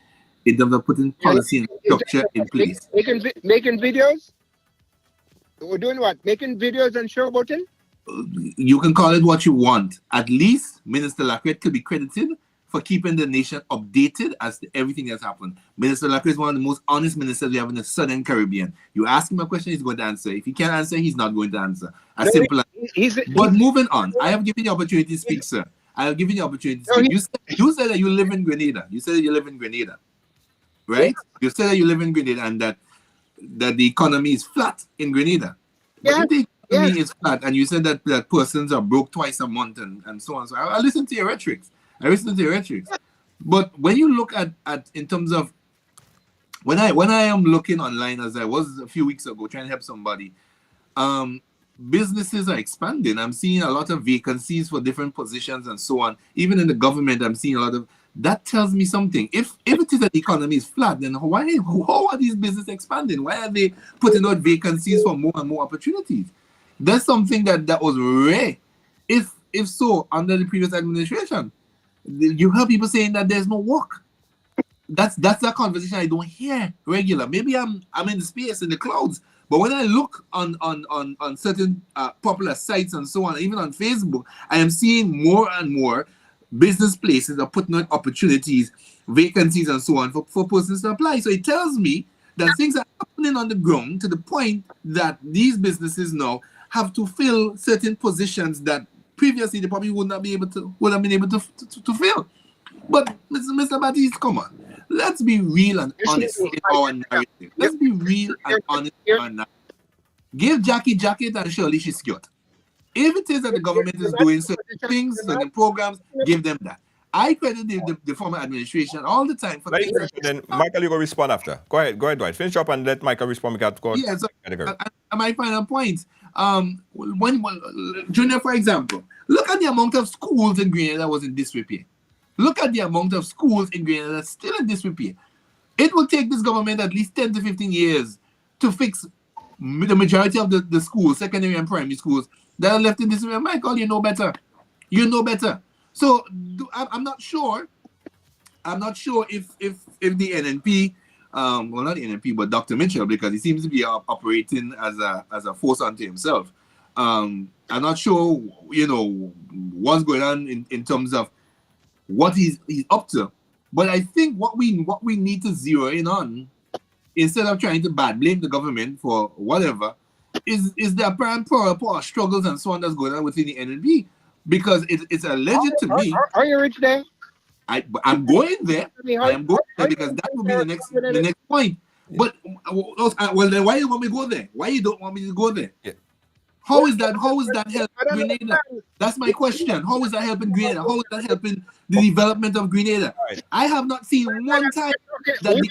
in terms of putting policy and structure in place. Making videos? We're doing what? Making videos and showboating? You can call it what you want. At least Minister Lacrette could be credited for keeping the nation updated as to everything that's happened. Minister Lacrette is one of the most honest ministers we have in the Southern Caribbean. You ask him a question, he's going to answer. If he can't answer, he's not going to answer. As simple as But moving on, I have given you the opportunity to speak, sir. I have given you the opportunity to speak. You said that you live in Grenada. You said that you live in Grenada. Right? You said that you live in Grenada and that the economy is flat in Grenada. Yeah. But the economy is flat, and you said that persons are broke twice a month and so on. So I listen to your rhetorics. But when you look at in terms of when I am looking online, as I was a few weeks ago trying to help somebody, businesses are expanding. I'm seeing a lot of vacancies for different positions and so on. Even in the government, I'm seeing a lot of. That tells me something. If it is that the economy is flat, then how are these businesses expanding? Why are they putting out vacancies for more and more opportunities? That's something that was rare. If so, under the previous administration, you heard people saying that there's no work. That's a conversation I don't hear regular. Maybe I'm in the space in the clouds, but when I look on certain popular sites and so on, even on Facebook, I am seeing more and more business places are putting out opportunities, vacancies, and so on for persons to apply. So it tells me that things are happening on the ground to the point that these businesses now have to fill certain positions that previously they probably would have been able to fill. But Mr. Baptiste, come on. Let's be real and honest in our narrative. Let's be real and honest in our narrative. Give Jackie jacket and Shirley she's cute. If it is that the government is doing certain things, certain programs, give them that. I credit the former administration all the time for things. Then Michael, you go respond after. Go ahead, Dwight. Finish up and let Michael respond. Yes, my final point. When Junior, for example, look at the amount of schools in Grenada that was in disrepair. Look at the amount of schools in Grenada that's still in disrepair. It will take this government at least 10 to 15 years to fix the majority of the schools, secondary and primary schools, that are left in disrepair. Michael, you know better. You know better. So I'm not sure. I'm not sure if the NNP, well, not the NNP, but Dr. Mitchell, because he seems to be operating as a force unto himself. I'm not sure, what's going on in terms of what he's up to. But I think what we need to zero in on, instead of trying to bad blame the government for whatever, is the apparent poor struggles and so on that's going on within the NNP. Because it's alleged to me. Are you rich there? I'm going there. I am going there because that will be the next point. But well, then why you want me to go there? Why you don't want me to go there? Yeah. How is that helping Grenada? That's my question. How is that helping Grenada? How is that helping the development of Grenada? Right. I have not seen one time that the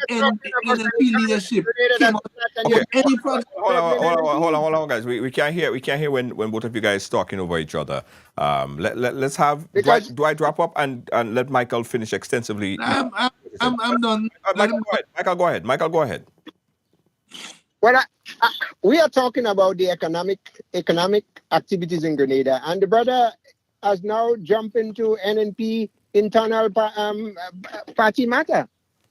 NNP leadership came up with any project. Hold on, guys. We can't hear when both of you guys talking over each other. Let's have Dwight wrap up and let Michael finish extensively. I'm done. Michael, go ahead. Well, we are talking about the economic activities in Grenada, and the brother has now jumped into NNP internal party matter.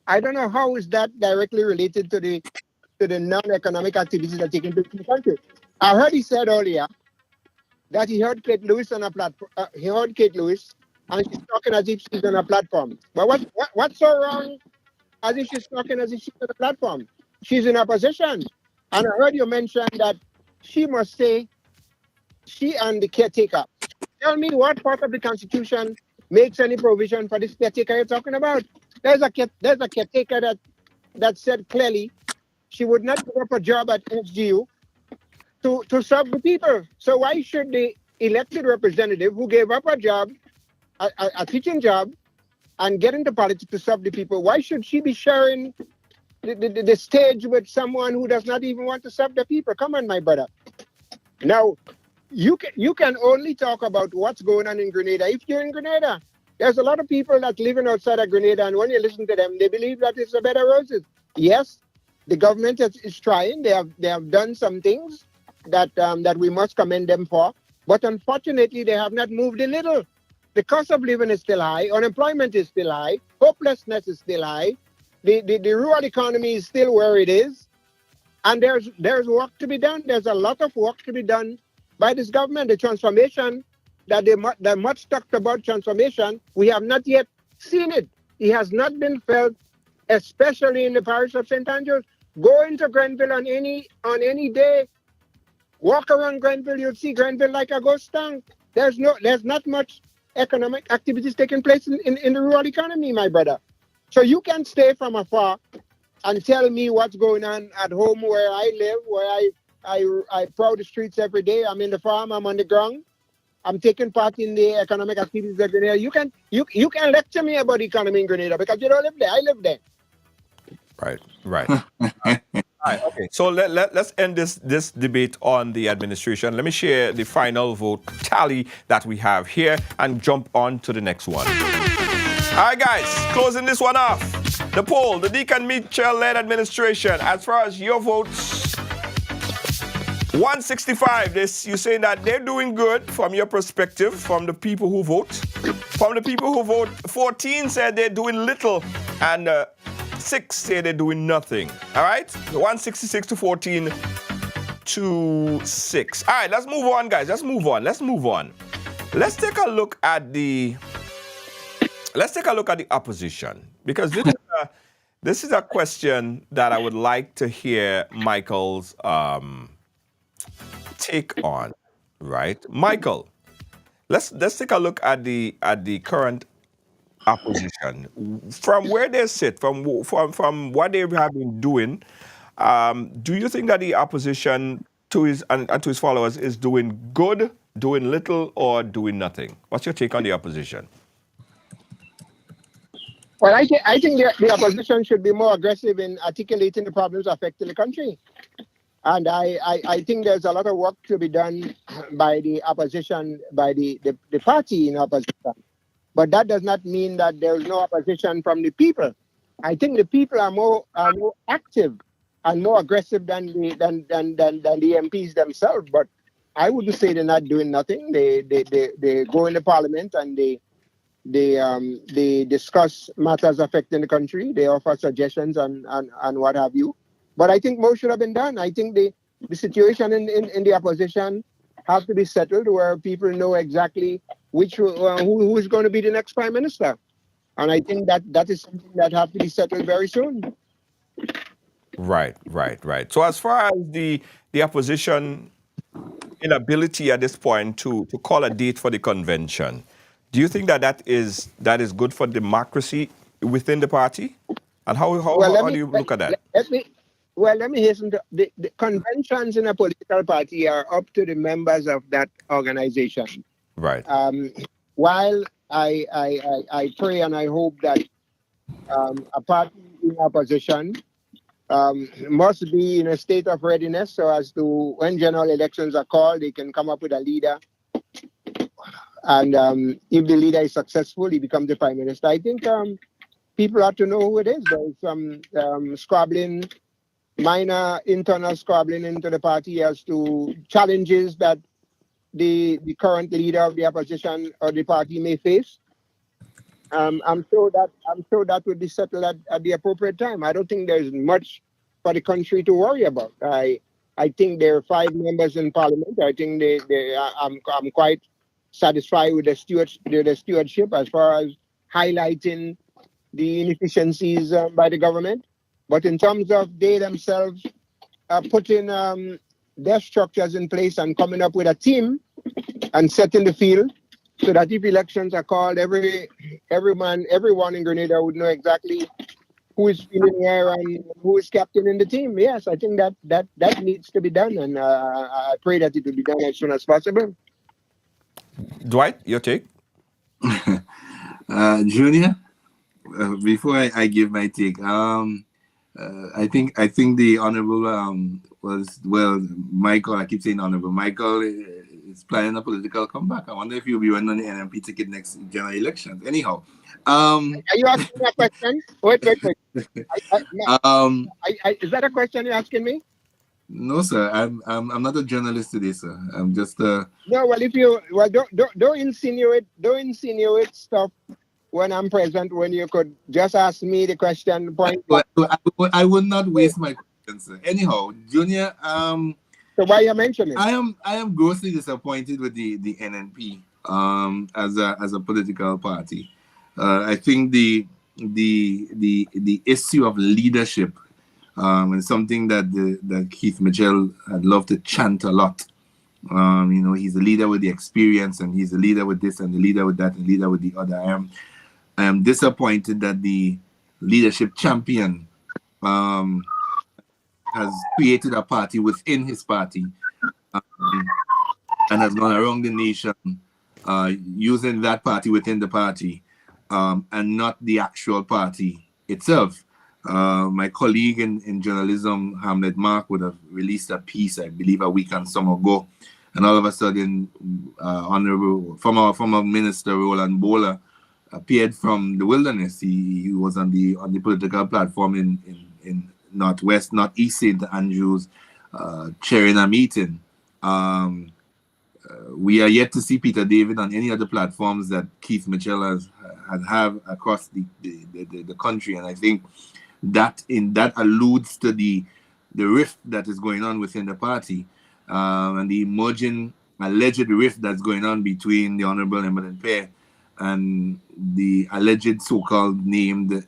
I don't know how is that directly related to the non-economic activities that are taking place in the country. I heard he said earlier that he heard Kate Lewis on a platform. He heard Kate Lewis, and she's talking as if she's on a platform. But what's so wrong as if she's talking as if she's on a platform? She's in opposition. And I heard you mention that she must stay, she and the caretaker. Tell me what part of the Constitution makes any provision for this caretaker you're talking about. There's a caretaker that said clearly she would not give up a job at SGU to serve the people. So why should the elected representative who gave up a job, a teaching job, and get into politics to serve the people, why should she be sharing the stage with someone who does not even want to serve the people? Come on, my brother. Now, you can only talk about what's going on in Grenada if you're in Grenada. There's a lot of people that living outside of Grenada, and when you listen to them, they believe that it's a bed of roses. Yes, the government is trying. They have done some things that we must commend them for. But unfortunately, they have not moved a little. The cost of living is still high. Unemployment is still high. Hopelessness is still high. The rural economy is still where it is. And there's work to be done. There's a lot of work to be done by this government. The transformation that the much talked about transformation, we have not yet seen it. It has not been felt, especially in the parish of St. Andrews. Go into Grenville on any day. Walk around Grenville, you'll see Grenville like a ghost town. There's not much economic activities taking place in the rural economy, my brother. So you can stay from afar and tell me what's going on at home where I live, where I prowl the streets every day. I'm in the farm, I'm on the ground. I'm taking part in the economic activities of Grenada. You can lecture me about the economy in Grenada because you don't live there. I live there. Right. All right, okay. So let's end this debate on the administration. Let me share the final vote tally that we have here and jump on to the next one. All right, guys, closing this one off. The poll, the Deacon Mitchell-led administration, as far as your votes, 165, you're saying that they're doing good from your perspective, from the people who vote. From the people who vote, 14 said they're doing little, and 6 say they're doing nothing. All right? 166 to 14 to 6. All right, let's move on, guys. Let's move on. Let's take a look at the opposition, because this is a question that I would like to hear Michael's take on, right? Michael, let's take a look at the current opposition from where they sit, from what they have been doing. Do you think that the opposition to his followers is doing good, doing little, or doing nothing? What's your take on the opposition? Well, I think the opposition should be more aggressive in articulating the problems affecting the country. And I think there's a lot of work to be done by the opposition, by the party in opposition. But that does not mean that there's no opposition from the people. I think the people are more active and more aggressive than the MPs themselves. But I wouldn't say they're not doing nothing. They go in the parliament and they discuss matters affecting the country. They offer suggestions and what have you. But I think more should have been done. I think the situation in the opposition has to be settled where people know exactly who is going to be the next prime minister. And I think that is something that has to be settled very soon. Right. So as far as the opposition inability at this point to call a date for the convention, do you think that is good for democracy within the party? And how do you look at that? Let me hasten to the conventions in a political party are up to the members of that organization. Right. While I pray and I hope that a party in opposition must be in a state of readiness so as to, when general elections are called, they can come up with a leader. And if the leader is successful, he becomes the prime minister. I think people have to know who it is. There's some squabbling, minor internal squabbling into the party as to challenges that the current leader of the opposition or the party may face. I'm sure that will be settled at the appropriate time. I don't think there's much for the country to worry about. I think there are 5 members in parliament. I think I'm quite satisfied with the stewardship as far as highlighting the inefficiencies by the government. But in terms of they themselves putting their structures in place and coming up with a team and setting the field so that if elections are called, everyone in Grenada would know exactly who is feeling where and who is captain in the team. Yes, I think that needs to be done, and I pray that it will be done as soon as possible. Dwight, your take? Junior, before I give my take, I think the honorable Michael. I keep saying honorable Michael. is planning a political comeback. I wonder if you'll be running on the NMP ticket next general elections. Anyhow, Are you asking me a question? Wait. Is that a question you're asking me? no, sir. I'm not a journalist today, sir. I'm just No. Well, if you don't insinuate stuff when I'm present. When you could just ask me the question point. I would not waste my question, sir. Anyhow, Junior, So why you mentioning? I am grossly disappointed with the NNP as a political party. I think the issue of leadership is something that Keith Mitchell had loved to chant a lot. He's a leader with the experience, and he's a leader with this, and the leader with that, and leader with the other. I am disappointed that the leadership champion has created a party within his party and has gone around the nation using that party within the party and not the actual party itself. My colleague in journalism, Hamlet Mark, would have released a piece, I believe, a week and some ago, and all of a sudden, Honorable former Minister Roland Bowler appeared from the wilderness. He was on the political platform in Northeast St. Andrews, chairing a meeting. We are yet to see Peter David on any other platforms that Keith Mitchell have across the country, and I think that alludes to the rift that is going on within the party, and the emerging alleged rift that's going on between the Honorable Eminent Pear and the alleged so-called named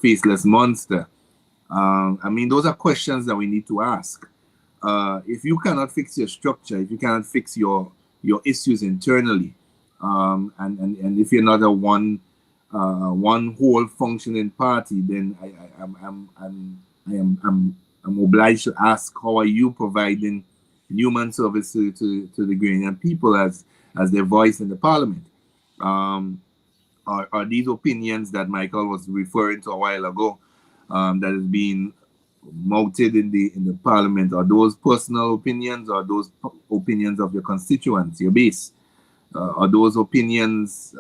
faceless monster. Those are questions that we need to ask. If you cannot fix your structure, if you cannot fix your issues internally, and if you're not a one whole functioning party, then I'm obliged to ask, how are you providing human service to the Ghanaian people as their voice in the parliament? Are these opinions that Michael was referring to a while ago, that is being mounted in the parliament, are those personal opinions, or those opinions of your constituents, your base? Are those opinions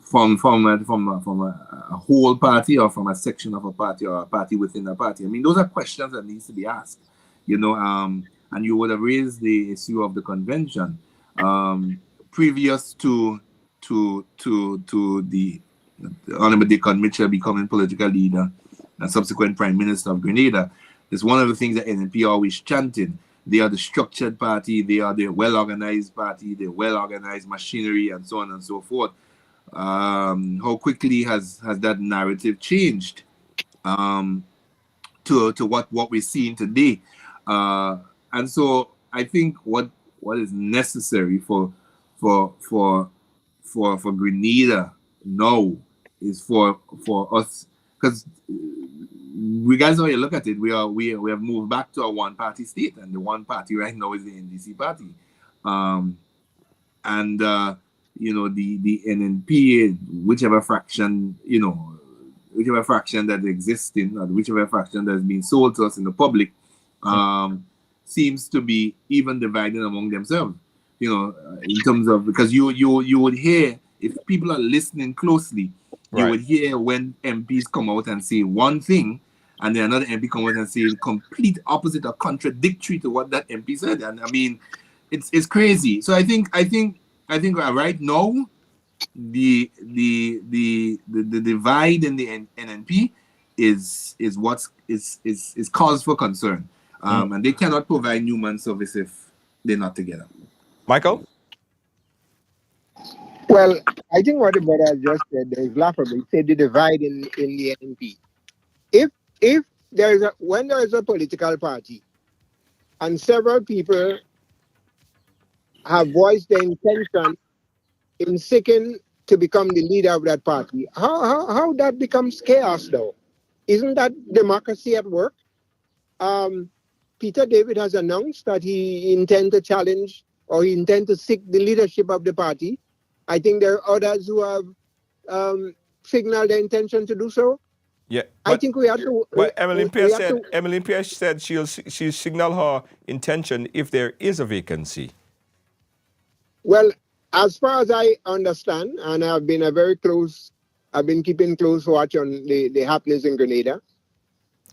from a whole party, or from a section of a party, or a party within a party? Those are questions that needs to be asked, and you would have raised the issue of the convention previous to the Honorable Dickon Mitchell becoming political leader and subsequent Prime Minister of Grenada. It's one of the things that NNP always chanted. They are the structured party, they are the well-organized party, the well-organized machinery, and so on and so forth. How quickly has that narrative changed to what we're seeing today? And so I think what is necessary for Grenada now is for us, because regardless of how you look at it, we have moved back to a one-party state, and the one party right now is the NDC party, the NNP, whichever fraction that exists in, or whichever fraction that's been sold to us in the public, seems to be even divided among themselves. In terms of, because you would hear, if people are listening closely, you would hear when MPs come out and say one thing, and then another MP come out and say the complete opposite or contradictory to what that MP said. And it's crazy. So I think right now the divide in the NNP is cause for concern. And they cannot provide human service if they're not together. Michael? Well, I think what the brother just said is laughable. He said the divide in the NNP. If when there is a political party and several people have voiced their intention in seeking to become the leader of that party, how that becomes chaos though? Isn't that democracy at work? Peter David has announced that he intends to challenge, or he intends to seek the leadership of the party. I think there are others who have signaled their intention to do so. Yeah, I think we have to. But Emmeline Pierce said she'll signal her intention if there is a vacancy. Well, as far as I understand, and I've been keeping close watch on the happenings in Grenada.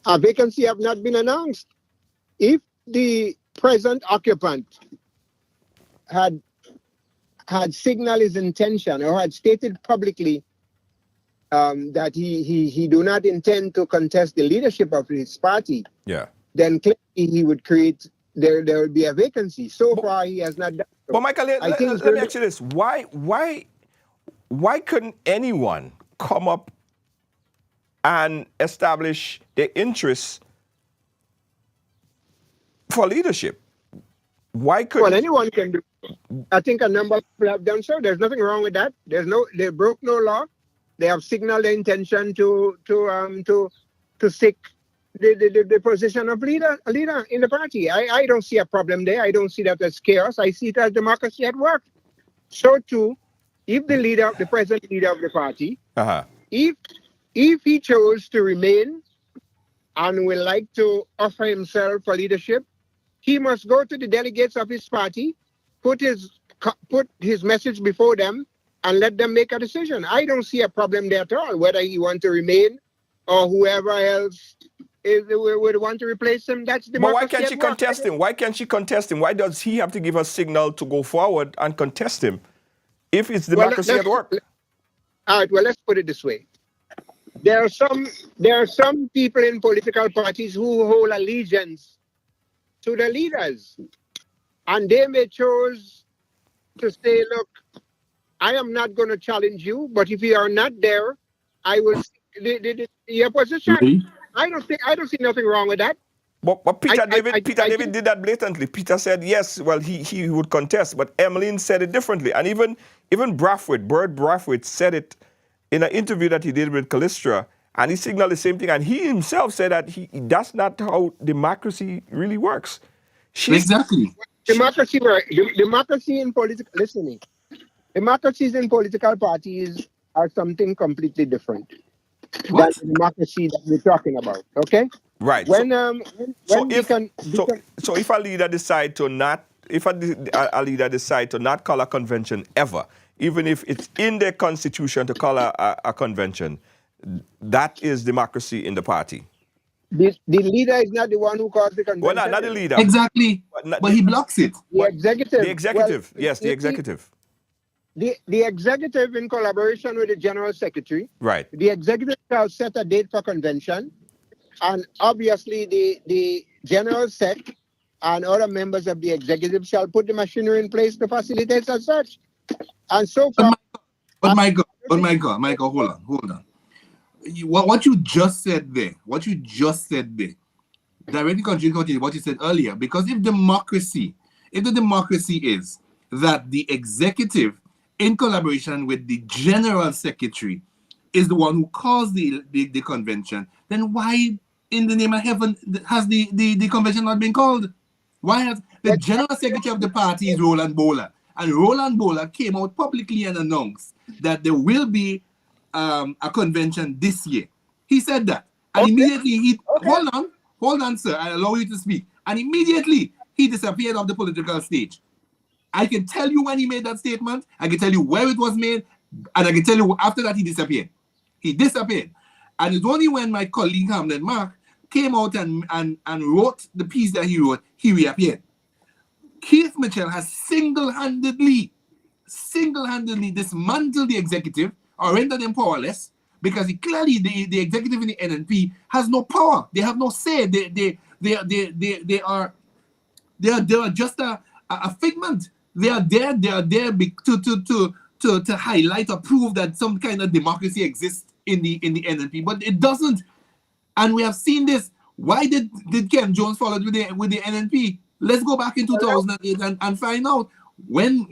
A vacancy have not been announced. If the present occupant had signaled his intention or had stated publicly that he do not intend to contest the leadership of his party, then clearly he would create, there will be a vacancy. So far, he has not done so. But Michael, let me ask you this. Why couldn't anyone come up and establish their interests for leadership? Why couldn't... Well, anyone can do. I think a number of people have done so. There's nothing wrong with that. They broke no law. They have signaled their intention to seek the position of leader in the party. I don't see a problem there. I don't see that as chaos. I see it as democracy at work. So too, if the present leader of the party, if he chose to remain and would like to offer himself for leadership, he must go to the delegates of his party, put his message before them, and let them make a decision. I don't see a problem there at all, whether he wants to remain or whoever else would want to replace him. That's democracy. But why can't she contest him? Why can't she contest him? Why does he have to give a signal to go forward and contest him if it's democracy at work? All right, well, let's put it this way. There are some people in political parties who hold allegiance to the leaders, and they may choose to say, look, I am not going to challenge you, but if you are not there, I will see your position. Mm-hmm. I don't see nothing wrong with that. But Peter David did that blatantly. Peter said yes, well, he would contest, but Emmeline said it differently. And even Bert Brathwaite said it in an interview that he did with Callistra, and he signaled the same thing. And he himself said that that's not how democracy really works. Exactly. Democracy in political, listening. Democracies in political parties are something completely different than the democracy that we're talking about. Okay. Right. So if a leader decide to not, a leader decide to not call a convention ever, even if it's in their constitution to call a convention, that is democracy in the party. The leader is not the one who calls the convention. Well, not the leader. Exactly. But he blocks it. The executive. The executive. Well, yes, the executive. The executive, in collaboration with the general secretary, right? The executive shall set a date for convention, and obviously the general sec and other members of the executive shall put the machinery in place to facilitate as such. And so far, but Michael, hold on. What you just said there, directly contradicts what you said earlier. Because if the democracy is that the executive, in collaboration with the general secretary, is the one who calls the convention, then why in the name of heaven has the convention not been called? Why has the general secretary of the party is Roland Bowler, and Roland Bowler came out publicly and announced that there will be a convention this year. He said that, and immediately hold on, sir, I allow you to speak, and immediately he disappeared off the political stage. I can tell you when he made that statement, I can tell you where it was made, and I can tell you after that he disappeared. He disappeared. And it's only when my colleague Hamlin Mark came out and wrote the piece that he wrote, he reappeared. Keith Mitchell has single-handedly dismantled the executive or rendered them powerless, because clearly the executive in the NNP has no power. They have no say. They are just a figment. They are there to highlight or prove that some kind of democracy exists in the NNP, but it doesn't. And we have seen this. Why did Ken Jones follow with the NNP? Let's go back in 2008 and find out when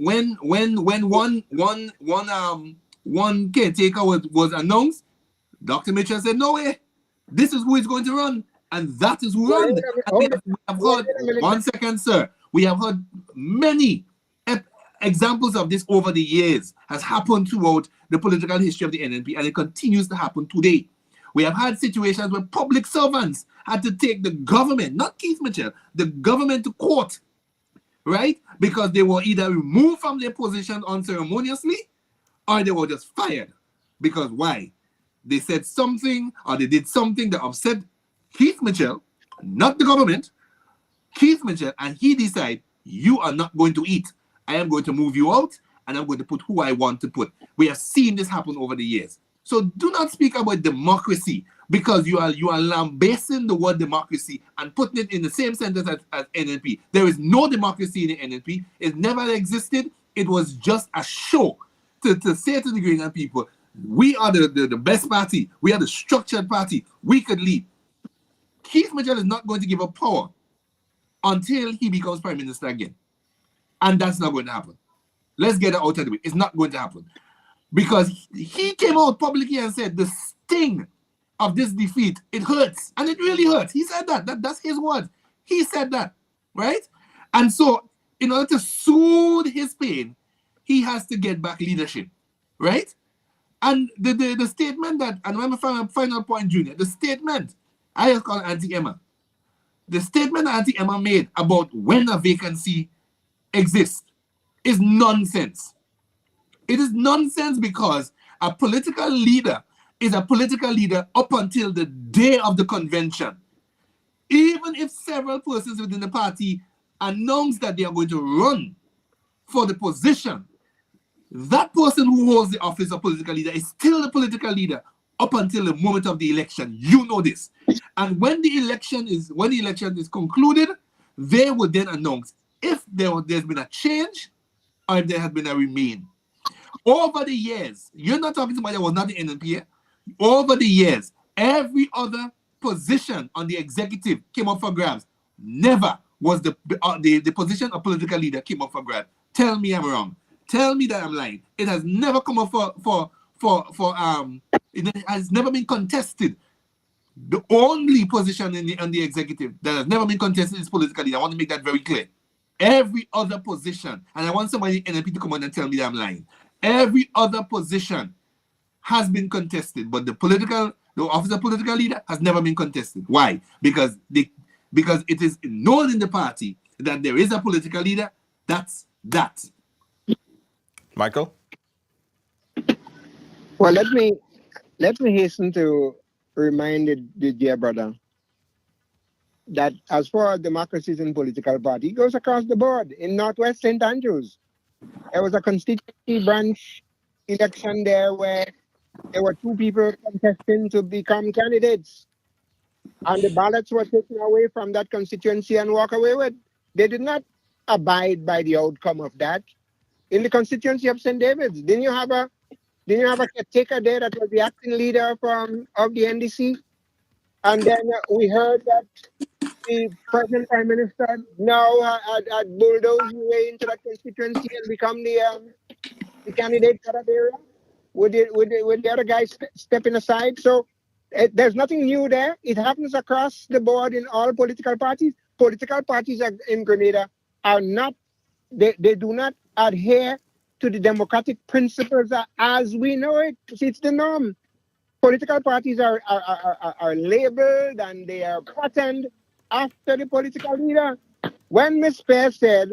one caretaker was announced. Dr. Mitchell said, "No way, this is who is going to run," and that is who run. We have heard 1 second, sir. We have heard many examples of this over the years. Has happened throughout the political history of the NNP, and it continues to happen today. We have had situations where public servants had to take the government, not Keith Mitchell, the government to court right? Because they were either removed from their position unceremoniously or they were just fired. Because why? They said something or they did something that upset Keith Mitchell, not the government, Keith Mitchell, and he decided, you are not going to eat. I am going to move you out and I'm going to put who I want to put. We have seen this happen over the years. So do not speak about democracy because you are lambasting the word democracy and putting it in the same sentence as NNP. There is no democracy in the NNP. It never existed. It was just a show to say to the Gregorian people, we are the best party. We are the structured party. We could lead. Keith Mitchell is not going to give up power until he becomes prime minister again. And that's not going to happen. Let's get it out of the way. It's not going to happen. Because he came out publicly and said the sting of this defeat, it hurts. And it really hurts. He said that. That's his words. He said that. Right? And so, in order to soothe his pain, he has to get back leadership. Right? And the statement that, and when my final point, Junior, the statement, I just call it Auntie Emma. The statement that Auntie Emma made about when a vacancy exists is nonsense. It is nonsense because a political leader is a political leader up until the day of the convention. Even if several persons within the party announce that they are going to run for the position, that person who holds the office of political leader is still the political leader up until the moment of the election. You know this. And when the election is concluded, they will then announce if there's been a change or if there has been a remain. Over the years, you're not talking to somebody that was not the NNP. Over the years, every other position on the executive came up for grabs. Never was the position of political leader came up for grabs. Tell me I'm wrong. Tell me that I'm lying. It has never come up it has never been contested. The only position on the executive that has never been contested is political leader. I want to make that very clear. Every other position, and I want somebody in NNP to come on and tell me that I'm lying. Every other position has been contested, but the office of political leader has never been contested. Why? Because it is known in the party that there is a political leader. That's that. Michael? Well, let me hasten to remind the dear brother that as far as democracies in political party, it goes across the board. In Northwest St. Andrews, there was a constituency branch election there where there were two people contesting to become candidates. And the ballots were taken away from that constituency and walk away with. They did not abide by the outcome of that. In the constituency of St. David's, didn't you have a caretaker there that was the acting leader of the NDC? And then we heard that the present prime minister now had bulldozed his way into that constituency and become the candidate for that area with the other guys stepping aside. So there's nothing new there. It happens across the board in all political parties. Political parties in Grenada are not, they do not adhere to the democratic principles as we know it. It's the norm. Political parties are labeled and they are patterned after the political leader. When Ms. Fair said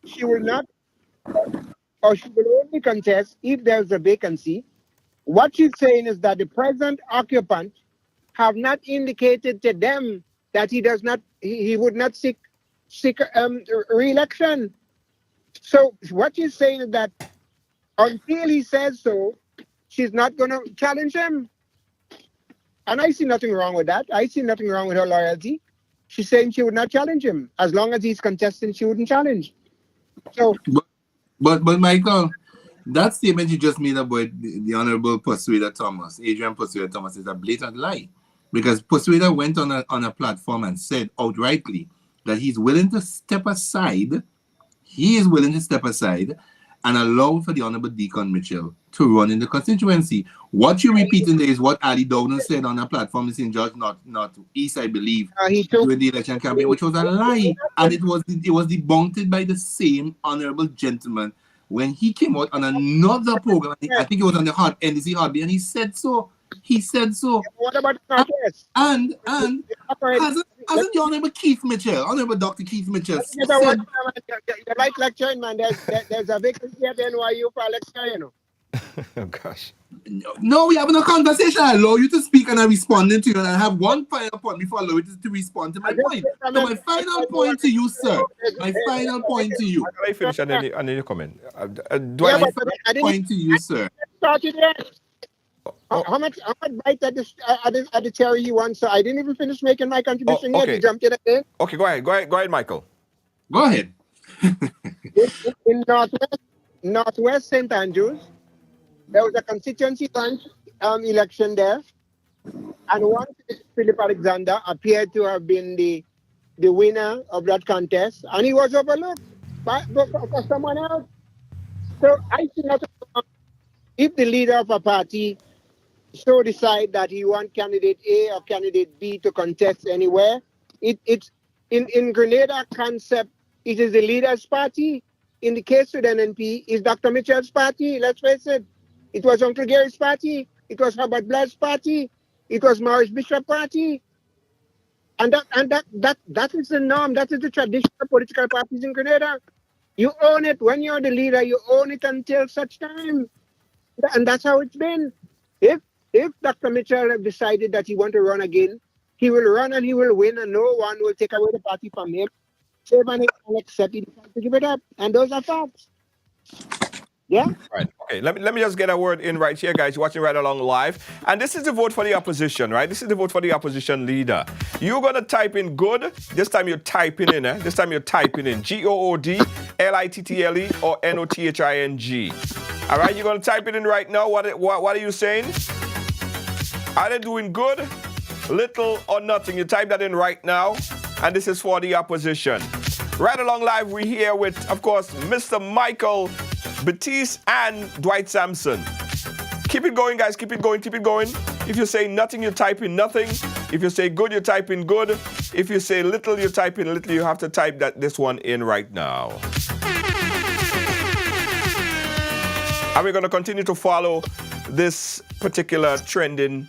she will not, or she will only contest if there's a vacancy, what she's saying is that the present occupant have not indicated to them that he would not seek re-election. So what she's saying is that until he says so, she's not going to challenge him. And I see nothing wrong with that. I see nothing wrong with her loyalty. She's saying she would not challenge him. As long as he's contesting, she wouldn't challenge. So, But Michael, that statement you just made about the Honorable Persuader Thomas, Adrian Persuader Thomas, is a blatant lie. Because Persuader went on a platform and said outrightly that he's willing to step aside. He is willing to step aside and allow for the Honorable Deacon Mitchell to run in the constituency. What you're repeating there is what Ali Dowden said on a platform in St. George, not East, I believe, during the election campaign, which was a lie. And it was debunked by the same honorable gentleman when he came out on another program. I think it was on the NDC Hotby, and he said so. He said so. What about the Northwest? And Operate- hasn't the Honorable Keith Mitchell, Honorable Dr. Keith Mitchell You know what, said, man, you like lecturing, man. There's a vacancy at NYU for a lecturer, you know. Oh gosh. no, we having a conversation. I allow you to speak and I'm responding to you. And I have one final point before I allow you to respond to my point. So my final point to you, sir. My final point to you. Can I finish and then you comment? Do Yeah, I? My but final I didn't point to you, sir. start it yet. How much bite at the cherry he wants? So I didn't even finish making my contribution yet. okay. He jumped in again. Okay, go ahead, Michael. Go ahead. In Northwest St. Andrews, there was a constituency branch election there, and one Philip Alexander appeared to have been the winner of that contest, and he was overlooked for someone else. So I think that if the leader of a party so decide that he wants candidate A or candidate B to contest anywhere, it's in Grenada concept, it is the leader's party. In the case with NNP, it's Dr. Mitchell's party. Let's face it. It was Uncle Gary's party. It was Herbert Blair's party. It was Maurice Bishop's party. And that is the norm. That is the tradition of political parties in Grenada. You own it. When you're the leader, you own it until such time. And that's how it's been. If Dr. Mitchell have decided that he want to run again, he will run and he will win, and no one will take away the party from him. Save and accept, he decides to give it up. And those are facts. Yeah? Right. Okay. Let me just get a word in right here, guys. You're watching Right Along Live. And this is the vote for the opposition, right? This is the vote for the opposition leader. You're going to type in good. This time you're typing in, This time you're typing in GOOD, LITTLE, or NOTHING. All right? You're going to type it in right now. What are you saying? Are they doing good, little, or nothing? You type that in right now. And this is for the opposition. Right Along Live, we're here with, of course, Mr. Michael Batiste and Dwight Sampson. Keep it going, guys. Keep it going. Keep it going. If you say nothing, you type in nothing. If you say good, you type in good. If you say little, you type in little. You have to type this one in right now. And we're going to continue to follow this particular trending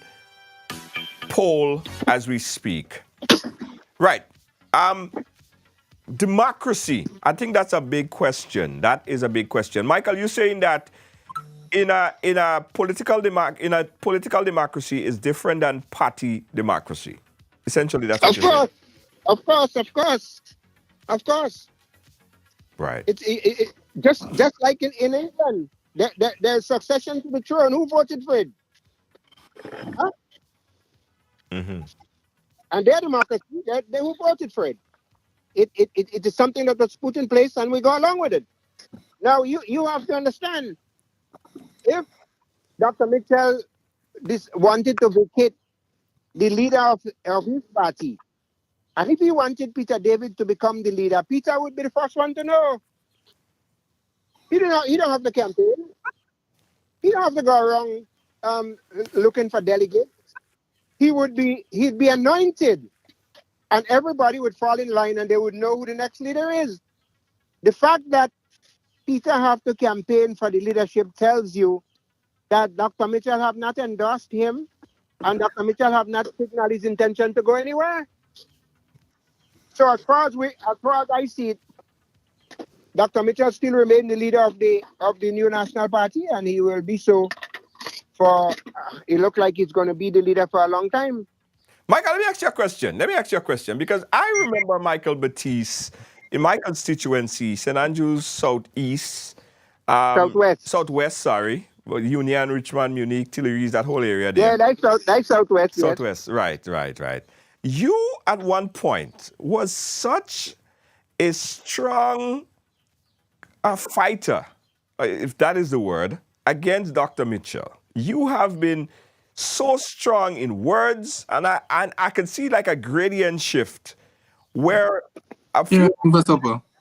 poll as we speak. Right. Democracy. I think that's a big question. That is a big question. Michael, you're saying that in a political democracy is different than party democracy. Essentially, that's what you're saying. Of course. Right. It's just like in England. There's succession to the throne. Who voted for it? Huh? Mm-hmm. And their democracy, they who voted for it. It is something that was put in place and we go along with it. Now, you have to understand, if Dr. Mitchell wanted to vacate the leader of his party, and if he wanted Peter David to become the leader, Peter would be the first one to know. He don't have to campaign. He don't have to go around looking for delegates. He'd be anointed. And everybody would fall in line and they would know who the next leader is. The fact that Peter have to campaign for the leadership tells you that Dr. Mitchell have not endorsed him and Dr. Mitchell have not signaled his intention to go anywhere. So as far as I see it, Dr. Mitchell still remains the leader of the new National Party, and he will be so for, it looks like he's going to be the leader for a long time. Michael, let me ask you a question, because I remember Michael Batiste in my constituency, St. Andrews Southeast. Southwest, sorry. Well, Union, Richmond, Munich, Tuileries, that whole area there. Yeah, that's Southwest. Southwest, yes. Right. You, at one point, was such a strong fighter, if that is the word, against Dr. Mitchell. You have been so strong in words, and I can see like a gradient shift where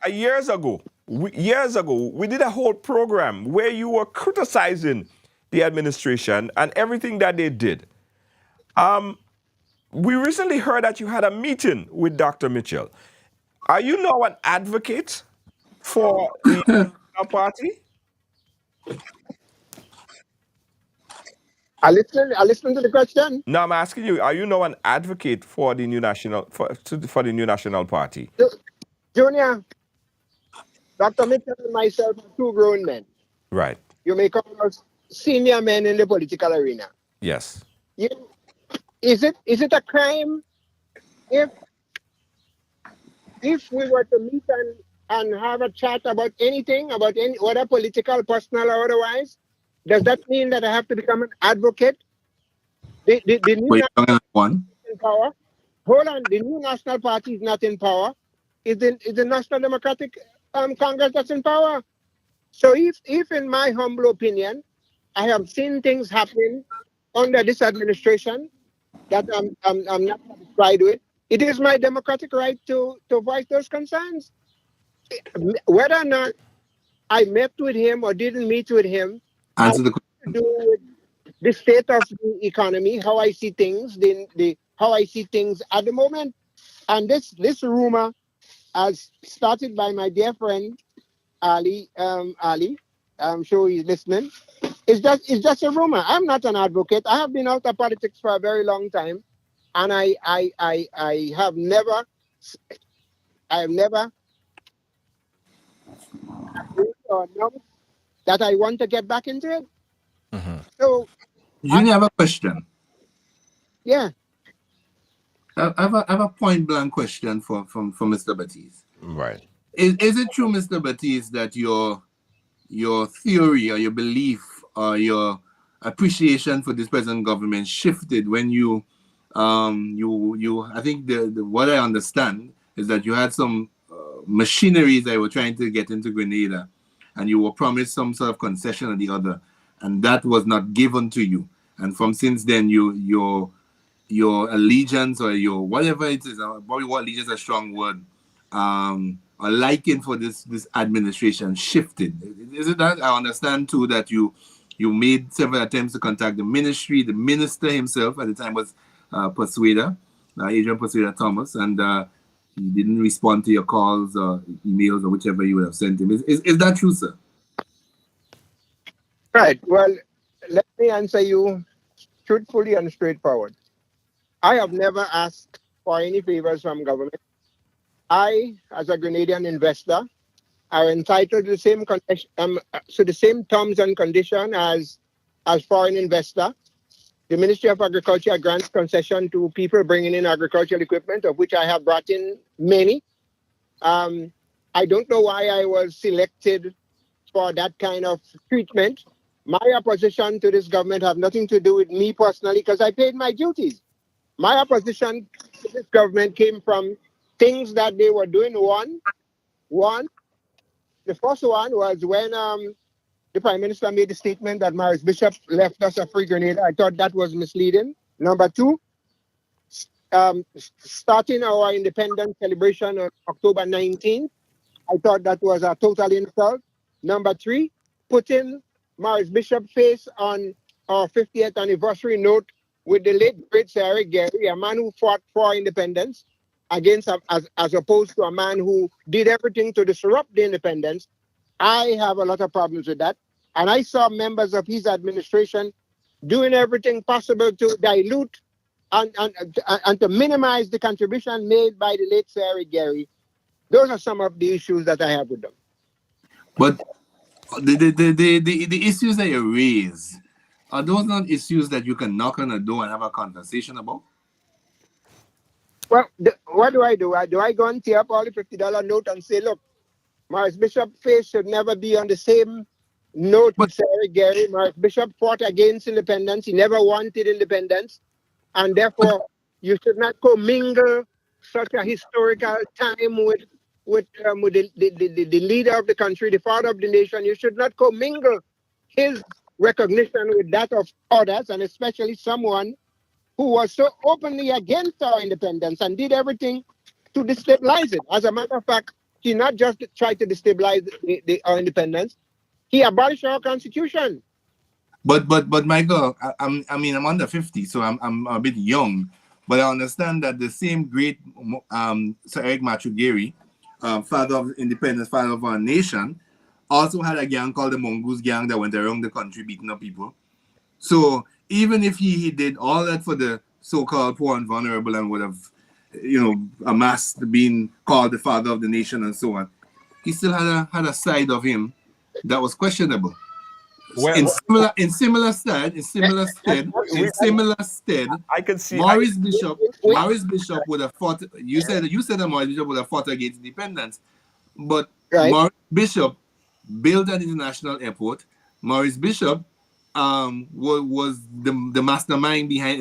years ago, we did a whole program where you were criticizing the administration and everything that they did. We recently heard that you had a meeting with Dr. Mitchell. Are you now an advocate for the party? I listen to the question. No, I'm asking you, are you now an advocate for the new national for the new national party? Junior, Dr. Mitchell and myself are two grown men. Right. You may call us senior men in the political arena. Yes. Is it a crime if we were to meet and have a chat about anything, about any whether political, personal, or otherwise? Does that mean that I have to become an advocate? The new Wait, one. in power. Hold on, the new National Party is not in power. It's the National Democratic Congress that's in power. So if in my humble opinion, I have seen things happening under this administration that I'm not satisfied with, it is my democratic right to voice those concerns. Whether or not I met with him or didn't meet with him, Answer the question. to do with the state of the economy, how I see things, how I see things at the moment. And this rumor, as started by my dear friend Ali, I'm sure he's listening. It's just a rumor. I'm not an advocate. I have been out of politics for a very long time, and I have never agreed or announced that I want to get back into it. So You have a question. yeah, I have a point blank question from Mr. Baptiste. Right. Is it true, Mr. Baptiste, that your theory or your belief or your appreciation for this present government shifted when you I think the what I understand is that you had some machineries that were trying to get into Grenada, and you were promised some sort of concession or the other, and that was not given to you. And from since then, your allegiance or your whatever it is, probably what allegiance is a strong word, a liking for this administration shifted. Is it that? I understand too that you made several attempts to contact the ministry. The minister himself at the time was Persuader, Adrian Persuader Thomas, and he didn't respond to your calls or emails or whichever you would have sent him. Is that true, sir? right. Well, let me answer you truthfully and straightforward. I have never asked for any favors from government. I, as a Grenadian investor, are entitled to the same terms and conditions as foreign investor. The Ministry of Agriculture grants concession to people bringing in agricultural equipment, of which I have brought in many. I don't know why I was selected for that kind of treatment. My opposition to this government have nothing to do with me personally, because I paid my duties. My opposition to this government came from things that they were doing. One, the first one was when the Prime Minister made the statement that Maurice Bishop left us a free Grenada. I thought that was misleading. Number two, starting our independence celebration on October 19th, I thought that was a total insult. Number three, putting Maurice Bishop's face on our 50th anniversary note with the late great Sir Eric Gary, a man who fought for independence, against as opposed to a man who did everything to disrupt the independence. I have a lot of problems with that. And I saw members of his administration doing everything possible to dilute and to minimize the contribution made by the late Sir Eric Gary. Those are some of the issues that I have with them. But the issues that you raise, are those not issues that you can knock on a door and have a conversation about? Well, what do? Do I go and tear up all the $50 note and say, look, Maurice Bishop's face should never be on the same note with Sir Eric Gary? Maurice Bishop fought against independence. He never wanted independence. And therefore, you should not commingle such a historical time with the leader of the country, the father of the nation. You should not commingle his recognition with that of others, and especially someone who was so openly against our independence and did everything to destabilize it. As a matter of fact, he not just tried to destabilize our independence, he abolished our constitution. But Michael, I'm under 50, so I'm a bit young, but I understand that the same great Sir Eric Matthew Gary, father of independence, father of our nation, also had a gang called the Mongoose Gang that went around the country beating up people. So even if he did all that for the so-called poor and vulnerable and would have, amassed being called the father of the nation and so on, he still had a side of him that was questionable. Well, in similar stead, I can see Maurice Bishop would have fought. You said that Maurice Bishop would have fought against independence, but Right. Maurice Bishop built an international airport. Maurice Bishop was the mastermind behind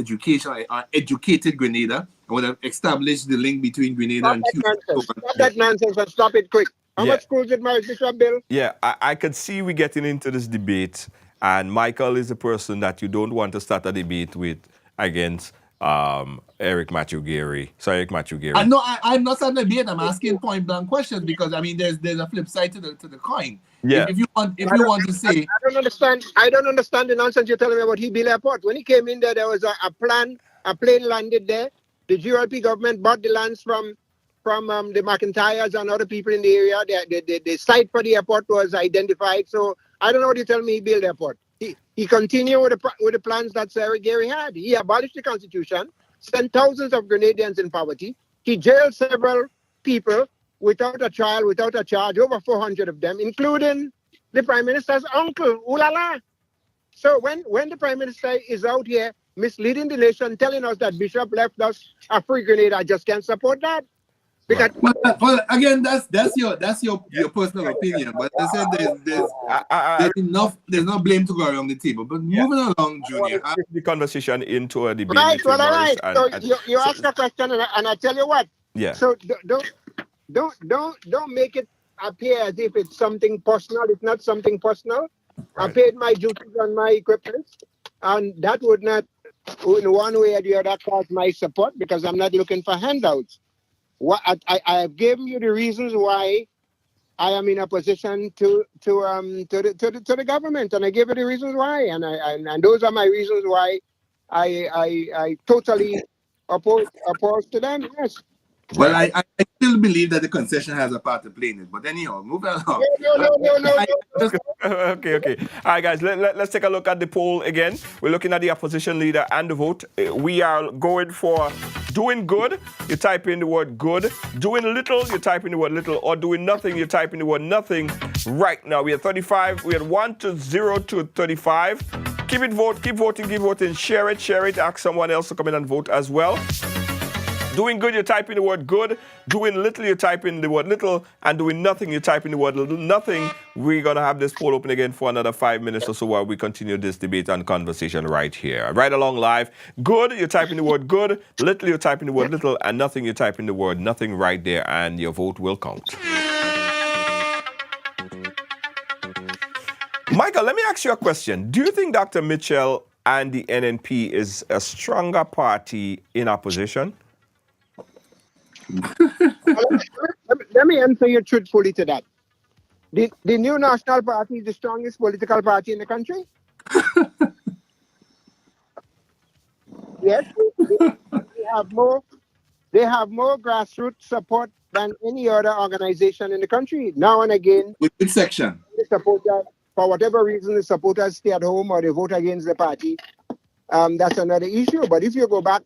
educated Grenada, and would have established the link between Grenada Stop and that Cuba. nonsense. Stop that nonsense and stop it quick. How Yeah. much schools did Maurice Bishop build? Yeah, I could see we getting into this debate, and Michael is a person that you don't want to start a debate with against Eric Matthew Gary. Sorry, Eric Matthew Gary. I'm not starting a debate. I'm asking point blank questions because there's a flip side to the coin. Yeah. If you want to say I don't understand. I don't understand the nonsense you're telling me about Hibil Airport. When he came in there was a plane landed there. The GRP government bought the lands from the McIntyres and other people in the area. The site for the airport was identified. So I don't know what you tell me he built the airport. He continued with the plans that Eric Gary had. He abolished the Constitution, sent thousands of Grenadians in poverty. He jailed several people without a trial, without a charge, over 400 of them, including the Prime Minister's uncle, ooh la la. So when the Prime Minister is out here misleading the nation, telling us that Bishop left us a free Grenada, I just can't support that. Because well, again, that's your personal opinion. But I said there's no blame to go around the table. But moving along, Junior. Take the conversation into a debate. right, between well, all Maurice right. So you ask a question, and I tell you what. Yeah. So don't make it appear as if it's something personal. It's not something personal. I Right. paid my duties on my equipment, and that would not, in one way or the other, cause my support because I'm not looking for handouts. I have given you the reasons why I am in a position to the government, and I give you the reasons why, and those are my reasons why I totally oppose to them. Yes. Well, I still believe that the concession has a part to play in it. But anyhow, moving along. No. Okay. All right, guys, let's take a look at the poll again. We're looking at the opposition leader and the vote. We are going for doing good. You type in the word good. Doing little, you type in the word little. Or doing nothing, you type in the word nothing. Right now, we are 35. We are 1 to 0 to 35. Keep voting. Share it. Ask someone else to come in and vote as well. Doing good, you type in the word good. Doing little, you type in the word little. And doing nothing, you type in the word nothing. We're going to have this poll open again for another 5 minutes or so while we continue this debate and conversation right here. Right along live. Good, you type in the word good. Little, you type in the word little. And nothing, you type in the word nothing right there. And your vote will count. Michael, let me ask you a question. Do you think Dr. Mitchell and the NNP is a stronger party in opposition? Let me answer you truthfully to that. The new National Party is the strongest political party in the country. Yes, they have more grassroots support than any other organization in the country. Now and again, Which section? the supporters, for whatever reason, the supporters stay at home or they vote against the party. That's another issue. But if you go back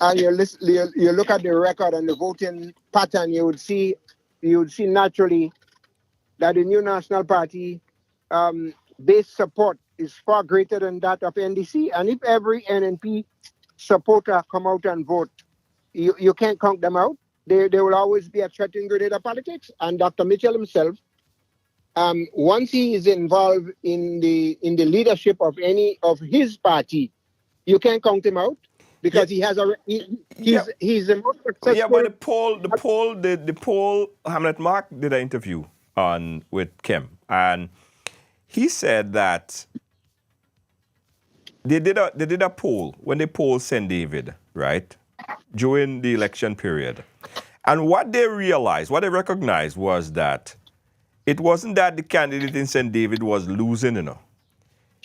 and you look at the record and the voting pattern, you would see naturally that the new National Party base support is far greater than that of NDC. And if every NNP supporter come out and vote, you can't count them out. They will always be a threat in Grenada politics. And Dr. Mitchell himself, once he is involved in the leadership of any of his party, you can't count him out. Because he's the most successful. Yeah, but the poll, Hamlet Mark did an interview with Kim, and he said that they did a poll when they polled St. David, right, during the election period, and what they recognized was that it wasn't that the candidate in St. David was losing,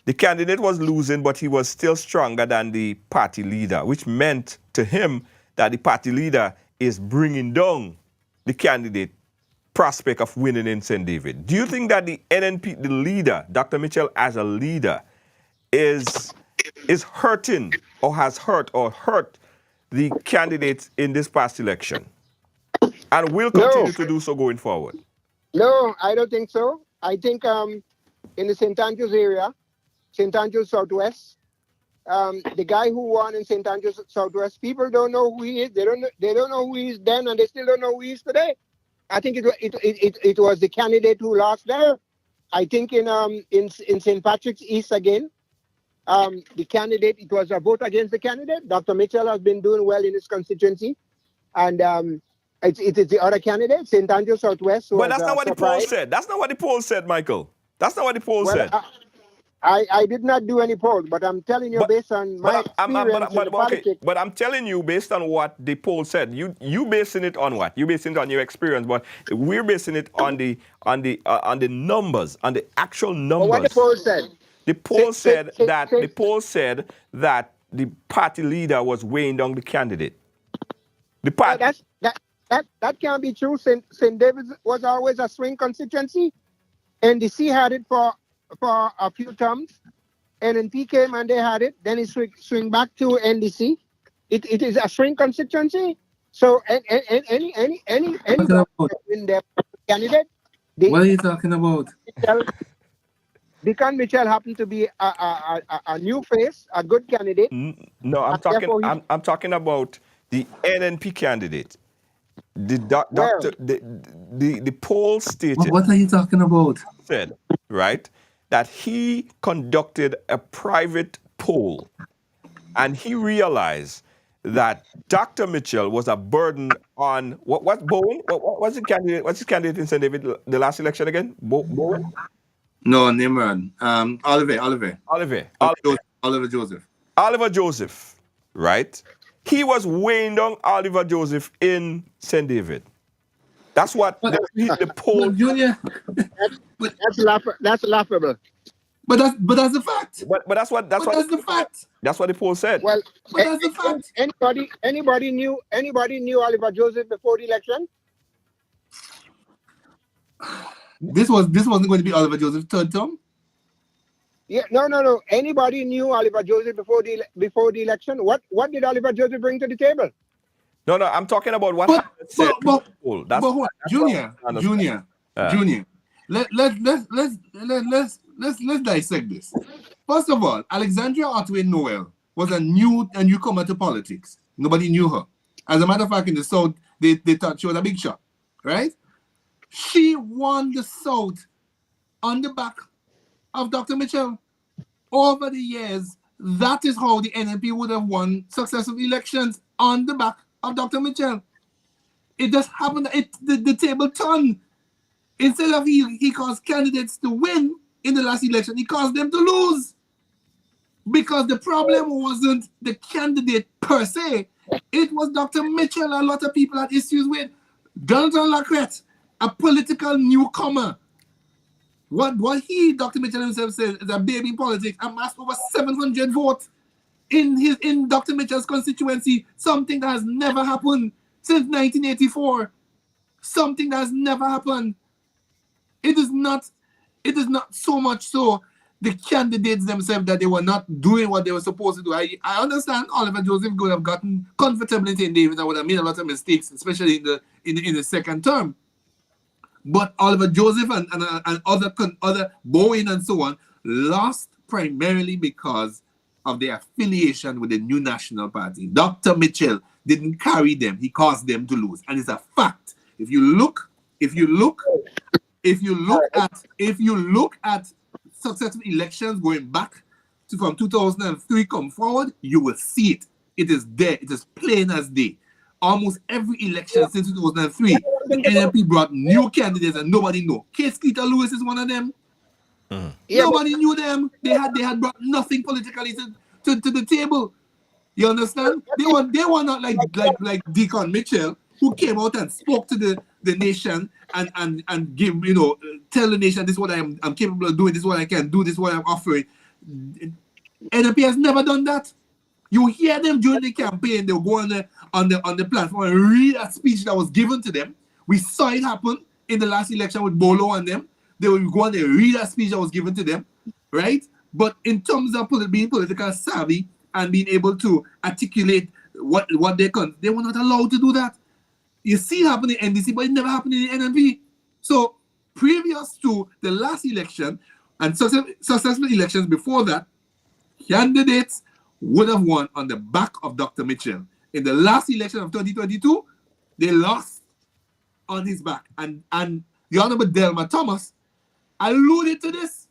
The candidate was losing, but he was still stronger than the party leader, which meant to him that the party leader is bringing down the candidate prospect of winning in St. David. Do you think that the NNP, the leader, Dr. Mitchell as a leader, is is hurting or has hurt the candidates in this past election, and will continue to do so going forward? No, I don't think so. I think in the St. Andrews area, St. Andrews Southwest, the guy who won in St. Andrews Southwest, people don't know who he is. They don't know who he is then, and they still don't know who he is today. I think it was the candidate who lost there. I think in St. Patrick's East again, the candidate, it was a vote against the candidate. Dr. Mitchell has been doing well in his constituency, and it is the other candidate, St. Andrews Southwest. But that's not what the poll said. That's not what the poll said, Michael. That's not what the poll said. I did not do any polls, but I'm telling you based on my experience in politics. But I'm telling you based on what the poll said. You basing it on what? You basing it on your experience, but we're basing it on the numbers, on the actual numbers. What the poll said? The poll said that the party leader was weighing down the candidate. The party. That can't be true. St. David's was always a swing constituency. NDC had it for a few terms. NNP came and they had it. Then it swing back to NDC. It is a swing constituency. So any in their candidate. What are you talking about? Deacon Mitchell happened to be a new face, a good candidate. No, I'm talking about the NNP candidate. The poll stated. What are you talking about? Said right that he conducted a private poll, and he realized that Dr. Mitchell was a burden on what's Bowen? What's the candidate? What's his candidate in St. David the last election again? Bowen? No, Nimrod. Oliver Joseph. Oliver Joseph, right? He was weighing down Oliver Joseph in St. David. That's what the poll. Junior. That's laughable. But that's the fact. But that's the fact. That's what the poll said. Well, but that's the fact. Anybody knew Oliver Joseph before the election? This wasn't going to be Oliver Joseph's third term. Yeah, no. Anybody knew Oliver Joseph before the election? What did Oliver Joseph bring to the table? No, I'm talking about what said. Junior. Let's dissect this. First of all, Alexandria Otway Noel was a newcomer to politics. Nobody knew her. As a matter of fact, in the South, they thought she was a big shot, right? She won the South on the back of Dr. Mitchell. Over the years, that is how the NNP would have won successive elections, on the back of Dr. Mitchell. It just happened, the table turned. Instead of he caused candidates to win in the last election, he caused them to lose. Because the problem wasn't the candidate per se, it was Dr. Mitchell a lot of people had issues with. Jonathan Lacrette, a political newcomer. What Dr. Mitchell himself said is a baby in politics, amassed over 700 votes in Dr. Mitchell's constituency, something that has never happened since 1984. Something that has never happened. It is not so much so the candidates themselves that they were not doing what they were supposed to do. I understand Oliver Joseph could have gotten comfortable in St. David and would have made a lot of mistakes, especially in the second term. But Oliver Joseph and other Bowen and so on lost primarily because of their affiliation with the New National Party. Dr. Mitchell didn't carry them; he caused them to lose, and it's a fact. If you look at successive elections going back from 2003 come forward, you will see it. It is there. It is plain as day. Almost every election since 2003, the NNP brought new candidates and nobody knew. Case Keita Lewis is one of them. Nobody knew them. They had brought nothing politically to the table. You understand? They were not like Deacon Mitchell, who came out and spoke to the nation and give, tell the nation, this is what I'm capable of doing, this is what I can do, this is what I'm offering. NNP has never done that. You hear them during the campaign, they'll go on the platform and read a speech that was given to them. We saw it happen in the last election with Bolo and them. They will go on and read a speech that was given to them, right? But in terms of being political savvy and being able to articulate what they were not allowed to do that. You see it happen in NDC, but it never happened in the NNP. So previous to the last election and successful elections before that, candidates would have won on the back of Dr. Mitchell. In the last election of 2022, they lost on his back. And the Honorable Delma Thomas alluded to this.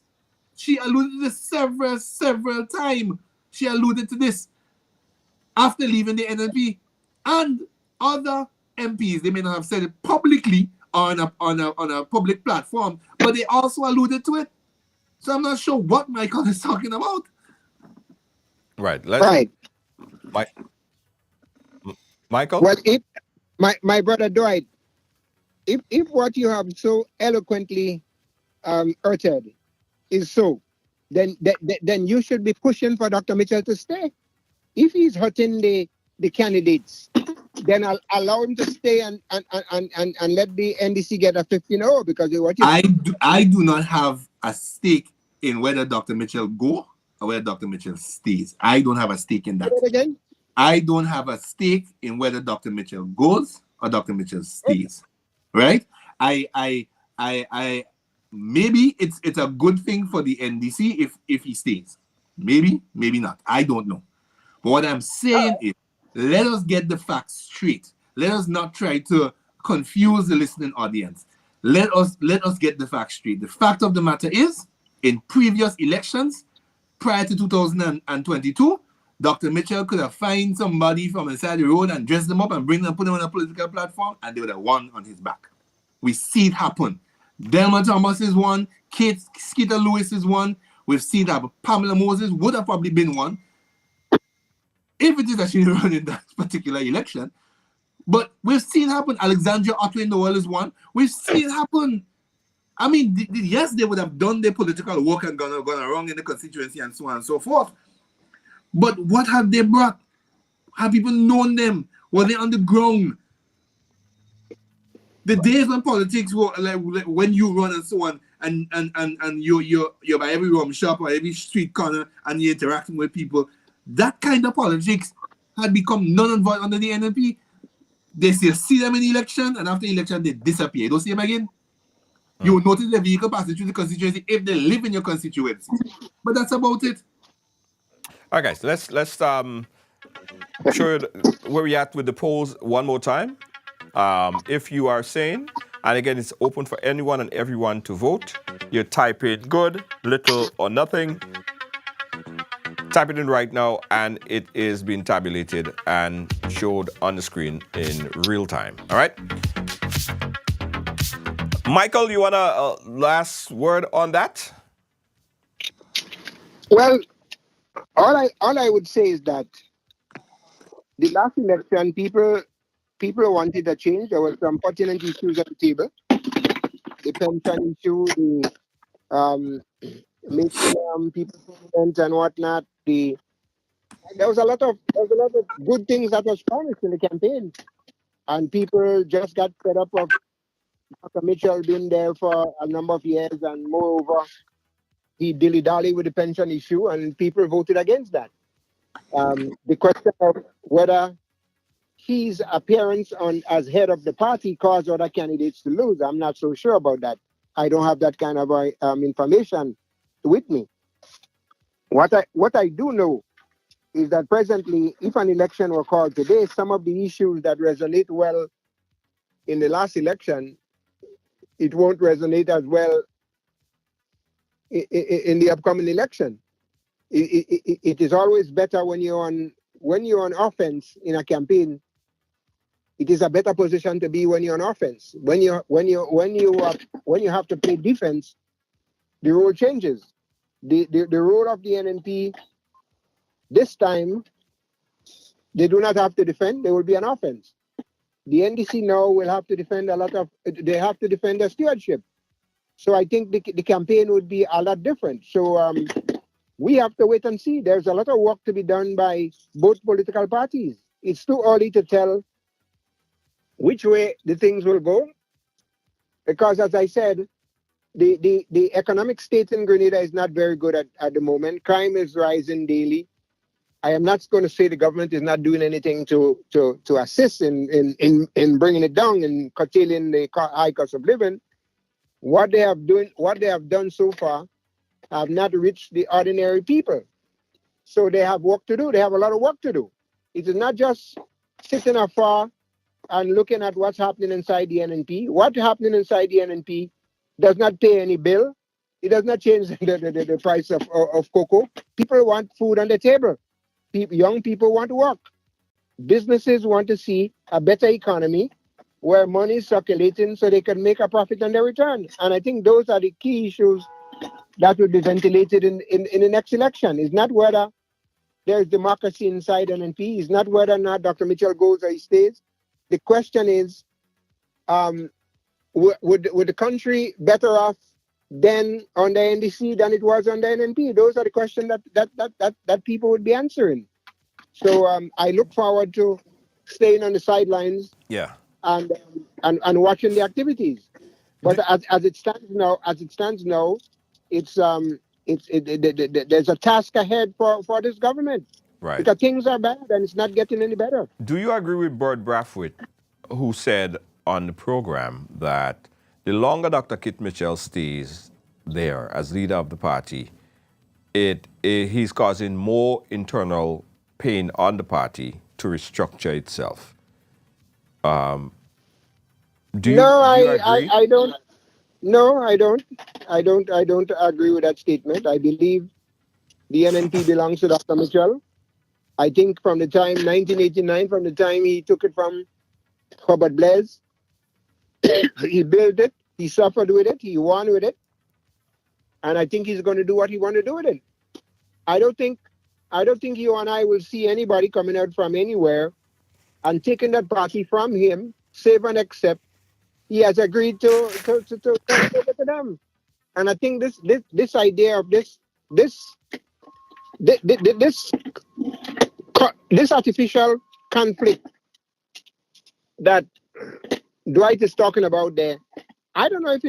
She alluded to this several times. She alluded to this after leaving the NNP. And other MPs, they may not have said it publicly on a public platform, but they also alluded to it. So I'm not sure what Michael is talking about. Right. Right. Michael? Well, if my brother Dwight, if what you have so eloquently uttered is so, then you should be pushing for Dr. Mitchell to stay. If he's hurting the candidates, then I'll allow him to stay and let the NDC get a 15-0 because what you I do not have a stake in whether Dr. Mitchell go or whether Dr. Mitchell stays. I don't have a stake in that. again. I don't have a stake in whether Dr. Mitchell goes or Dr. Mitchell stays. Right? I maybe it's a good thing for the NDC if he stays. Maybe not. I don't know. But what I'm saying is, let us get the facts straight. Let us not try to confuse the listening audience. Let us get the facts straight. The fact of the matter is, in previous elections, prior to 2022, Dr. Mitchell could have found somebody from inside the road and dressed them up and bring them, put them on a political platform, and they would have won on his back. We see it happen. Delma Thomas is one. Skeeter Lewis is one. We've seen that Pamela Moses would have probably been one if it is that she run in that particular election. But we've seen it happen. Alexandria Otway Noel is one. We've seen it happen. I mean, yes, they would have done their political work and gone around in the constituency and so on and so forth. But what have they brought? Have people known them? Were they on the ground? The days when politics were like when you run and so on, and you're by every rum shop or every street corner and you're interacting with people, that kind of politics had become null and void under the NNP. They still see them in the election, and after the election they disappear. You don't see them again. You will notice the vehicle passing through the constituency if they live in your constituency. But that's about it. All right, guys, let's show where we at with the polls one more time. If you are saying, and again, it's open for anyone and everyone to vote. You type in good, little, or nothing. Type it in right now, and it is being tabulated and showed on the screen in real time. All right? Michael, you want a last word on that? Well, all I would say is that the last election, people wanted a change. There were some pertinent issues at the table. The pension issue, the making people permanent and whatnot. There was a lot of good things that was promised in the campaign, and people just got fed up of Dr. Mitchell being there for a number of years, and moreover, he dilly-dally with the pension issue, and people voted against that. The question of whether his appearance as head of the party caused other candidates to lose, I'm not so sure about that. I don't have that kind of information with me. What I do know is that presently, if an election were called today, some of the issues that resonate well in the last election, it won't resonate as well in the upcoming election. It is always better when you're on offense in a campaign. It is a better position to be when you're on offense. When you have to play defense, the role changes. The role of the NNP this time, they do not have to defend. They will be on offense. The NDC now will have to defend they have to defend their stewardship. So I think the campaign would be a lot different. So we have to wait and see. There's a lot of work to be done by both political parties. It's too early to tell which way the things will go. Because as I said, the economic state in Grenada is not very good at the moment. Crime is rising daily. I am not going to say the government is not doing anything to assist in bringing it down and curtailing the high cost of living. What they have done so far have not reached the ordinary people. So they have work to do. They have a lot of work to do. It is not just sitting afar and looking at what's happening inside the NNP. What's happening inside the NNP does not pay any bill. It does not change the price of cocoa. People want food on the table. Young people want to work. Businesses want to see a better economy where money is circulating so they can make a profit on their return. And I think those are the key issues that will be ventilated in the next election. It's not whether there's democracy inside NNP. It's not whether or not Dr. Mitchell goes or he stays. The question is, would the country better off then on the NDC than it was on the NNP? Those are the questions that people would be answering. So I look forward to staying on the sidelines. Yeah. And watching the activities. But as it stands now, it's there's a task ahead for this government. Right. Because things are bad and it's not getting any better. Do you agree with Bert Brathwaite, who said on the program that the longer Dr. Kit Mitchell stays there as leader of the party, he's causing more internal pain on the party to restructure itself? Do you agree? I don't. No, I don't. I don't agree with that statement. I believe the NNP belongs to Dr. Mitchell. I think from the time 1989, from the time he took it from Robert Blaise, he built it, he suffered with it, he won with it, and I think he's going to do what he wants to do with it. I don't think you and I will see anybody coming out from anywhere and taking that party from him, save and except he has agreed to them. And I think this idea of this artificial conflict that Dwight is talking about there, I don't know if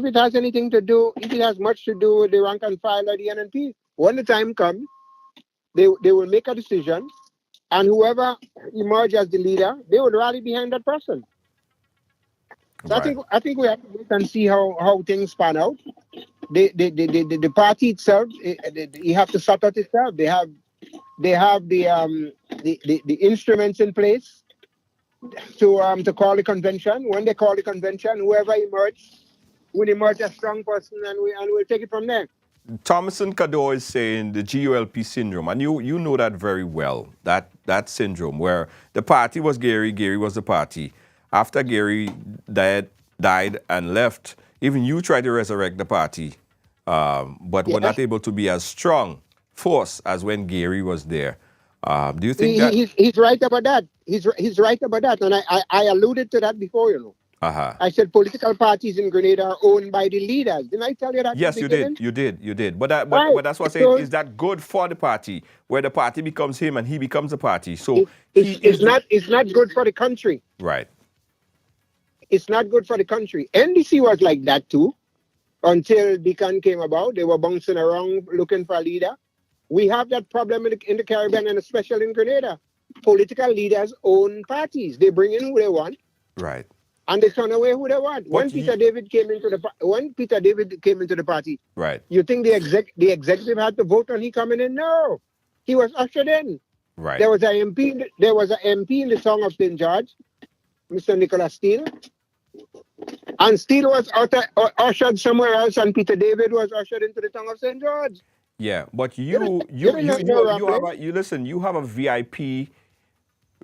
it has anything to do, if it has much to do with the rank and file of the NNP. When the time comes, they will make a decision, and whoever emerges as the leader, they will rally behind that person. So Right. I think we have to wait and see how things pan out. The party itself, you have to sort out itself. They have the instruments in place to call the convention. When they call the convention, whoever emerges will emerge a strong person, and we'll take it from there. Thomason Cador is saying the GULP syndrome, and you know that very well, that syndrome where the party was Gary was the party. After Gary died and left, even you tried to resurrect the party, but were not able to be as strong force as when Gary was there. Do you think that? He's right about that. He's right about that, and I alluded to that before, you know. Uh-huh. I said political parties in Grenada are owned by the leaders. Didn't I tell you that? Yes, you did. You did. But that's what I'm saying. So- Is that good for the party, where the party becomes him and he becomes a party? So It's not good for the country. right. It's not good for the country. NDC was like that too, until Deacon came about. They were bouncing around looking for a leader. We have that problem in the Caribbean, and especially in Grenada. Political leaders own parties. They bring in who they want, Right. and they turn away who they want. When Peter David came into the party, Right. you think the executive had to vote on he coming in? No, he was ushered in. Right. There was an MP in the town of St. George, Mr. Nicholas Steele, and Steele was ushered somewhere else, and Peter David was ushered into the town of St. George. Yeah, but You have a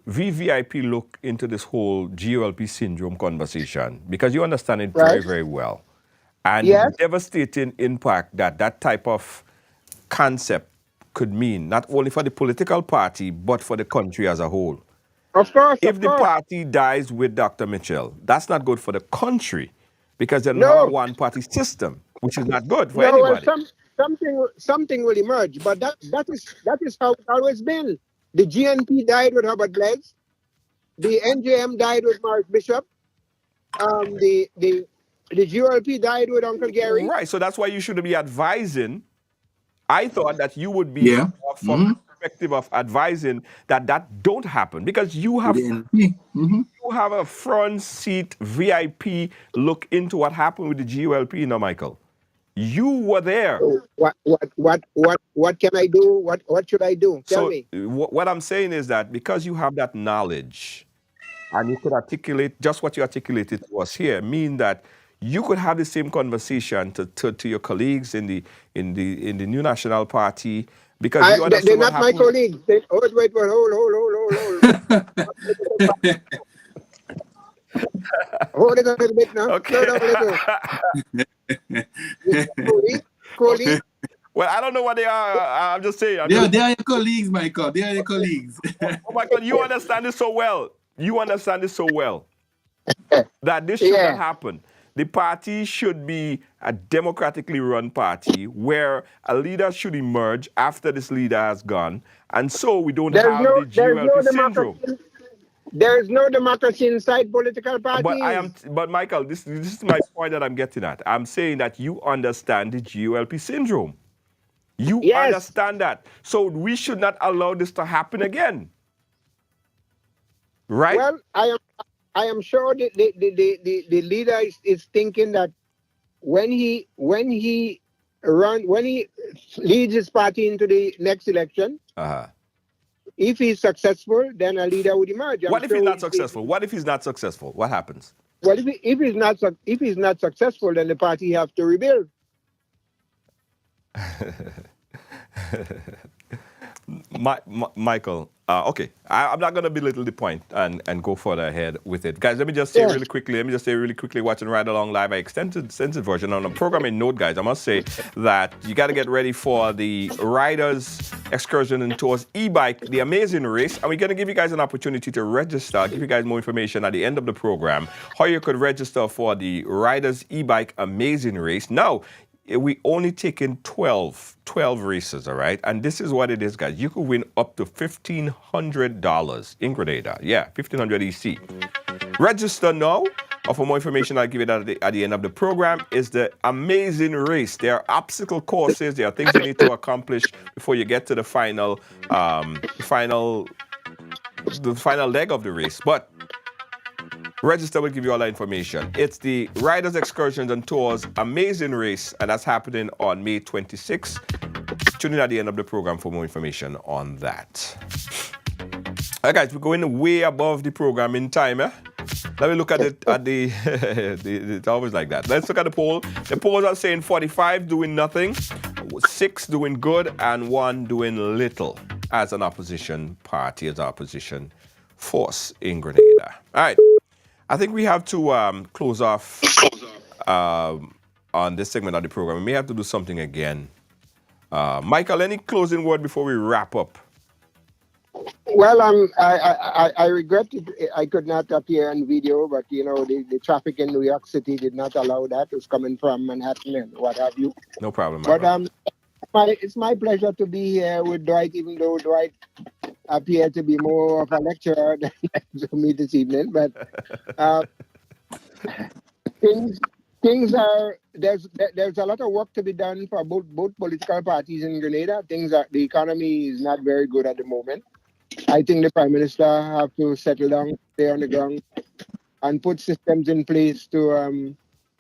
VVIP look into this whole GOLP syndrome conversation because you understand it very, Right. very well. And Yes. the devastating impact that type of concept could mean, not only for the political party, but for the country as a whole. Of course, If the party dies with Dr. Mitchell, that's not good for the country because they're No. not a one-party system, which is not good for no, well, anybody. something will emerge, but that is how it's always been. The GNP died with Robert Blaise. The NJM died with Maurice Bishop. The the GOLP died with Uncle Gary. Right. So that's why you should be advising. I thought that you would be Yeah. from the perspective of advising that don't happen, because you have The NP. you have a front seat VIP look into what happened with the GOLP, Michael. You were there. So what can I do? What should I do? Tell So me. what I'm saying is that because you have that knowledge and you could articulate just what you articulated to us here, mean that you could have the same conversation to your colleagues in the New National Party, because you They're understand what not my happened. colleagues. Wait, hold. Hold it a little bit now. Okay. Slow down a little. Colleague. Well, I don't know what they are. I'm just saying. They are your colleagues, Michael. They are your colleagues. Oh my God, you understand this so well. You understand this so well that this should Yeah. not happen. The party should be a democratically run party where a leader should emerge after this leader has gone, and so we don't have the GOLP syndrome. There is no democracy inside political parties. But Michael, this is my point that I'm getting at. I'm saying that you understand the GOLP syndrome. You Yes. understand that. So we should not allow this to happen again. Right? Well, I am sure the leader is thinking that when he leads his party into the next election, if he's successful, then a leader would emerge. What if he's not successful? What if he's not successful? What happens? Well, if he's not successful, then the party have to rebuild. Michael, okay, I'm not going to belittle the point and go further ahead with it. Guys, let me just say really quickly, watching Ride Along Live, an extended version on a programming note, guys. I must say that you got to get ready for the Riders Excursion and Tours e-bike, the amazing race. And we're going to give you guys an opportunity to register, give you guys more information at the end of the program, how you could register for the Riders e-bike amazing race. Now, we only taking 12 races, all right? And this is what it is, guys. You could win up to $1,500 in Grenada. Yeah, 1,500 EC. Register now. Or for more information, I'll give it at the end of the program. Is the amazing race. There are obstacle courses. There are things you need to accomplish before you get to the final leg of the race. But register will give you all that information. It's the Riders Excursions and Tours amazing race, and that's happening on May 26th. Tune in at the end of the program for more information on that. All right, guys, we're going way above the program in time. Let me look at the it's always like that. Let's look at the poll. The polls are saying 45 doing nothing, 6 doing good, and 1 doing little as an opposition party, as an opposition force in Grenada. All right. I think we have to close off on this segment of the program. We may have to do something again. Michael, any closing word before we wrap up? Well, I regret it. I could not appear on video, but the traffic in New York City did not allow that. It was coming from Manhattan and what have you. No problem. But it's my pleasure to be here with Dwight, even though Dwight appeared to be more of a lecturer than to me this evening. But things are there's a lot of work to be done for both political parties in Grenada. The economy is not very good at the moment. I think the Prime Minister have to settle down, stay on the ground, and put systems in place to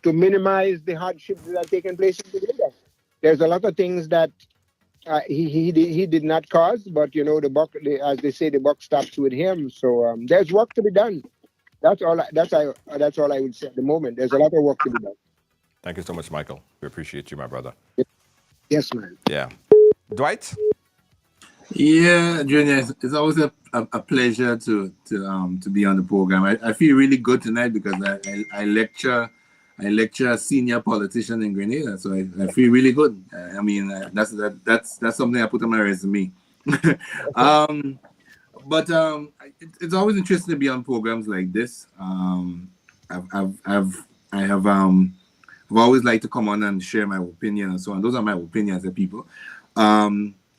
minimize the hardships that are taking place in Grenada. There's a lot of things that he did not cause, but as they say, the buck stops with him. So there's work to be done. That's all I would say at the moment. There's a lot of work to be done. Thank you so much, Michael. We appreciate you, my brother. Yes, man. Yeah. Dwight? Yeah, Junior, it's always a pleasure to be on the program. I feel really good tonight because I lecture a senior politician in Grenada, so I feel really good. I mean, that's something I put on my resume. But it's always interesting to be on programs like this. I've always liked to come on and share my opinion and so on. Those are my opinions of people.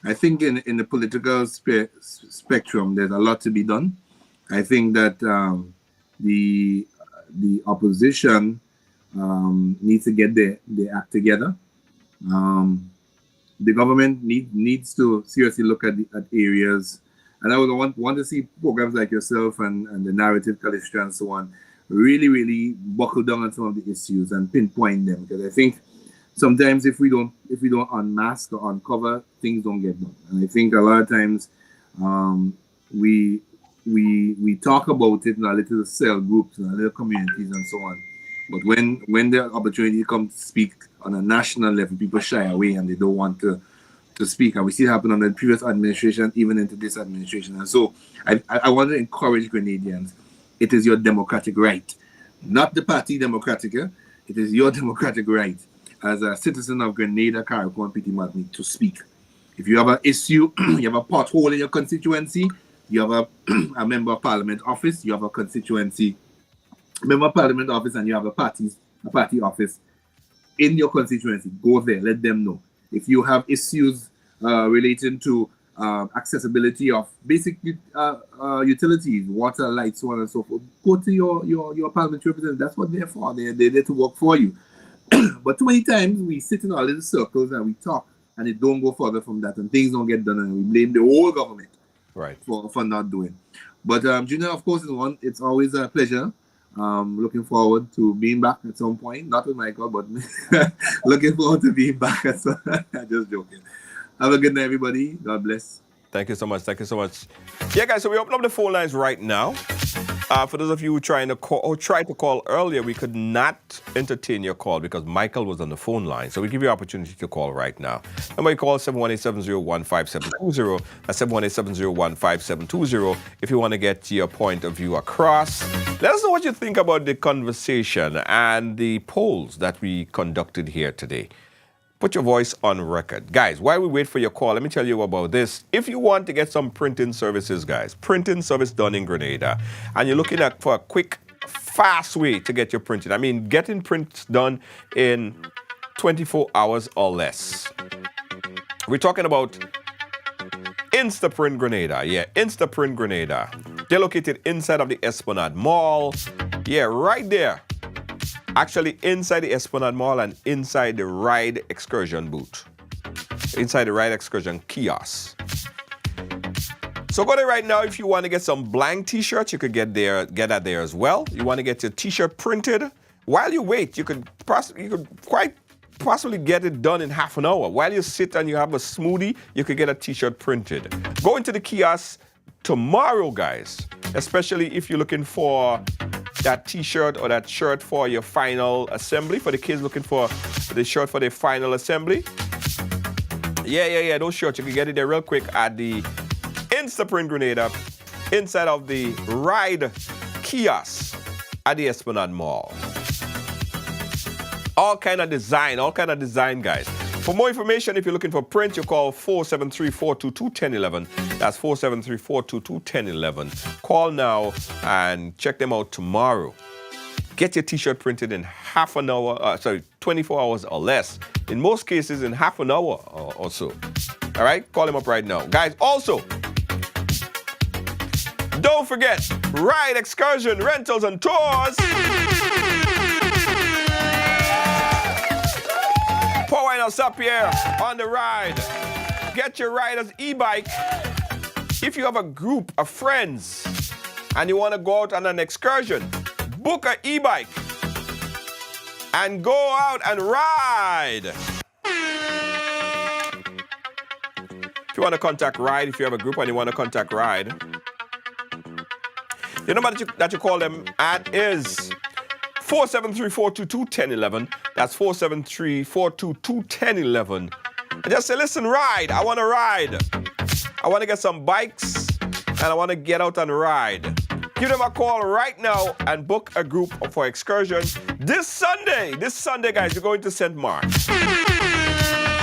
I think in the political spectrum, there's a lot to be done. I think that the opposition needs to get their act together. The government needs to seriously look at areas, and I would want to see programs like yourself and the Narrative Calistria and so on really buckle down on some of the issues and pinpoint them, because I think sometimes if we don't unmask or uncover, things don't get done. And I think a lot of times we talk about it in our little cell groups and our little communities and so on. But when the opportunity comes to speak on a national level, people shy away and they don't want to speak. And we see it happen under the previous administration, even into this administration. And so I want to encourage Grenadians. It is your democratic right, not the Party Democratica. It is your democratic right as a citizen of Grenada, Carriacou, and Petite Martinique to speak. If you have an issue, you have a pothole in your constituency, you have a member of parliament office, you have a constituency member of parliament office, and you have a party office in your constituency, go there, let them know. If you have issues relating to accessibility of basic utilities, water, light, so on and so forth, go to your parliamentary representative. That's what they're for. They're there to work for you. But too many times we sit in our little circles and we talk, and it don't go further from that, and things don't get done, and we blame the whole government for not doing. But Junior, of course, it's always a pleasure. Looking forward to being back at some point, not with Michael, but looking forward to being back. Just joking. Have a good night, everybody. God bless. Thank you so much. Yeah, guys, so we open up the phone lines right now. For those of you who tried to call earlier, we could not entertain your call because Michael was on the phone line. So we give you an opportunity to call right now. Number you call 718-701-5720. That's 718-701-5720 if you want to get your point of view across. Let us know what you think about the conversation and the polls that we conducted here today. Put your voice on record. Guys, while we wait for your call, let me tell you about this. If you want to get some printing services, guys, printing service done in Grenada, and you're looking for a quick, fast way to get your printing, I mean, getting prints done in 24 hours or less. We're talking about Instaprint Grenada. Yeah, Instaprint Grenada. They're located inside of the Esplanade Mall. Yeah, right there. Actually, inside the Esplanade Mall and inside the Ride Excursion booth. Inside the Ride Excursion kiosk. So go there right now. If you want to get some blank t-shirts, you could get that there as well. You want to get your t-shirt printed. While you wait, you could quite possibly get it done in half an hour. While you sit and you have a smoothie, you could get a t-shirt printed. Go into the kiosk tomorrow, guys. Especially if you're looking for that t-shirt or that shirt for your final assembly, for the kids looking for the shirt for their final assembly. Yeah, those shirts, you can get it there real quick at the Instaprint Grenada inside of the Ride kiosk at the Esplanade Mall. All kind of design, guys. For more information, if you're looking for print, you call 473-422-1011. That's 473-422-1011. Call now and check them out tomorrow. Get your t-shirt printed in 24 hours or less. In most cases, in half an hour or so. All right? Call them up right now. Guys, also, don't forget, Ride Excursion Rentals and Tours. Powering us up here on the ride. Get your rider's e-bike. If you have a group of friends and you want to go out on an excursion, book an e-bike and go out and ride. If you want to contact Ride, if you have a group and you want to contact Ride, the number that you call them at is 473-422-1011. That's 473-422-1011. And just say, listen, Ride, I want to ride. I want to get some bikes and I want to get out and ride. Give them a call right now and book a group for excursion. This Sunday, guys, you're going to St. Mark.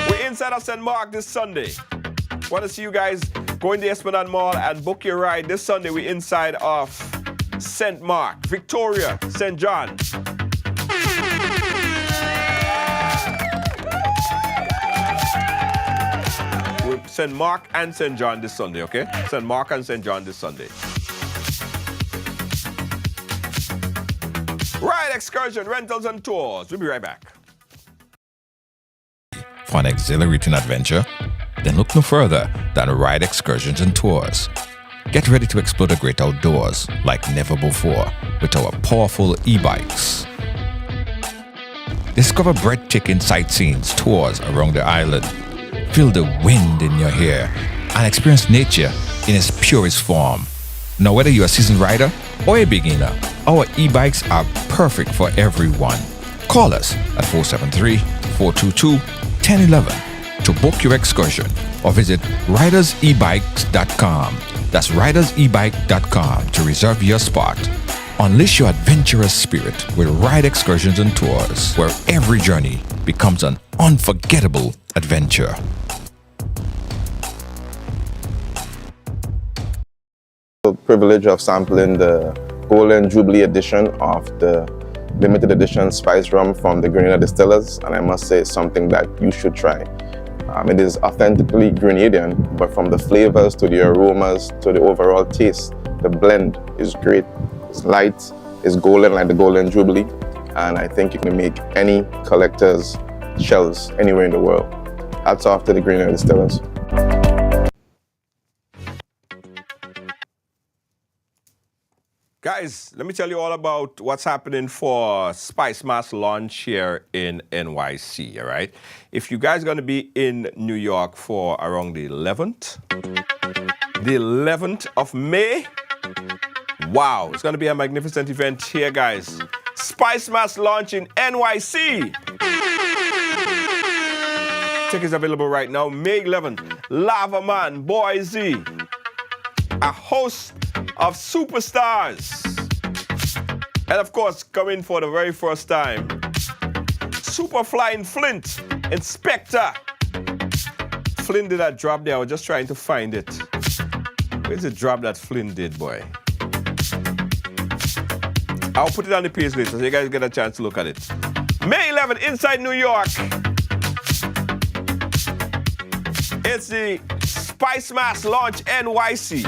We're inside of St. Mark this Sunday. Want to see you guys go in the Esplanade Mall and book your ride. This Sunday, we're inside of St. Mark, Victoria, St. John. St. Mark and St. John this Sunday, okay? St. Mark and St. John this Sunday. Ride Excursion, Rentals and Tours. We'll be right back. For an exhilarating adventure? Then look no further than Ride Excursions and Tours. Get ready to explore the great outdoors like never before with our powerful e-bikes. Discover breathtaking sightseeing tours around the island. Feel the wind in your hair and experience nature in its purest form. Now, whether you're a seasoned rider or a beginner, our e-bikes are perfect for everyone. Call us at 473-422-1011 to book your excursion or visit ridersebikes.com. That's ridersebike.com to reserve your spot. Unleash your adventurous spirit with Ride Excursions and Tours, where every journey becomes an unforgettable adventure. The privilege of sampling the Golden Jubilee edition of the limited edition spice rum from the Grenada Distillers, and I must say it's something that you should try. It is authentically Grenadian, but from the flavors to the aromas to the overall taste, the blend is great. It's light, it's golden like the Golden Jubilee, and I think it can make any collector's shelves anywhere in the world. Hats off to the Grenada Distillers. Guys, let me tell you all about what's happening for Spice Mass launch here in NYC, all right? If you guys are going to be in New York for around the 11th of May, wow, it's going to be a magnificent event here, guys. Spice Mass launch in NYC. Tickets available right now, May 11th. Lava Man, Boy Z, a host of superstars. And of course, coming for the very first time, Super Flying Flint, Inspector. Flint did that drop there, I was just trying to find it. Where's the drop that Flint did, boy? I'll put it on the page later so you guys get a chance to look at it. May 11th, inside New York. It's the Spice Mass launch NYC.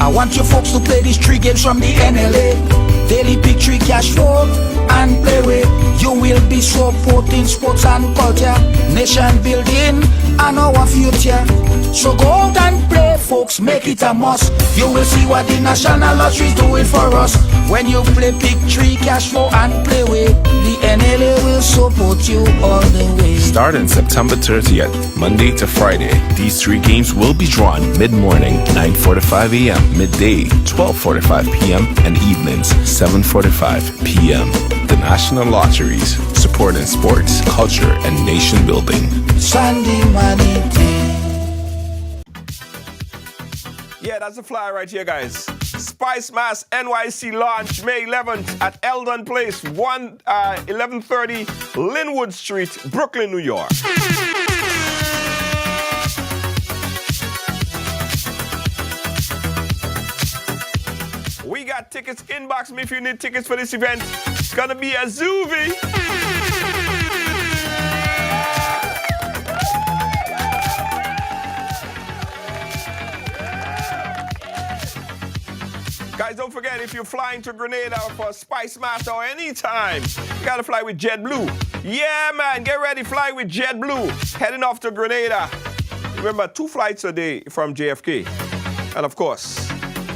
I want you folks to play these 3 games from the NLA. Daily pick 3 cash flow and play with. You will be supporting sports and culture, nation building and our future. So go out and play, folks, make it a must. You will see what the National Lottery is doing for us. When you play pick 3 cash flow and play with, the NLA will support you all the way. Starting September 30th, Monday to Friday, these 3 games will be drawn mid-morning, 9:45 a.m., midday, 12:45 p.m., and evenings, 7:45 p.m. The National Lotteries, supporting sports, culture, and nation building. Sunday money day. Yeah, that's the flyer right here, guys. Spice Mass NYC launch May 11th at Eldon Place, 1130 Linwood Street, Brooklyn, New York. We got tickets. Inbox me if you need tickets for this event. It's gonna be a zoovie. Guys, don't forget, if you're flying to Grenada for Spice Mass or any time, you gotta fly with JetBlue. Yeah, man, get ready, fly with JetBlue. Heading off to Grenada. Remember, 2 flights a day from JFK. And of course,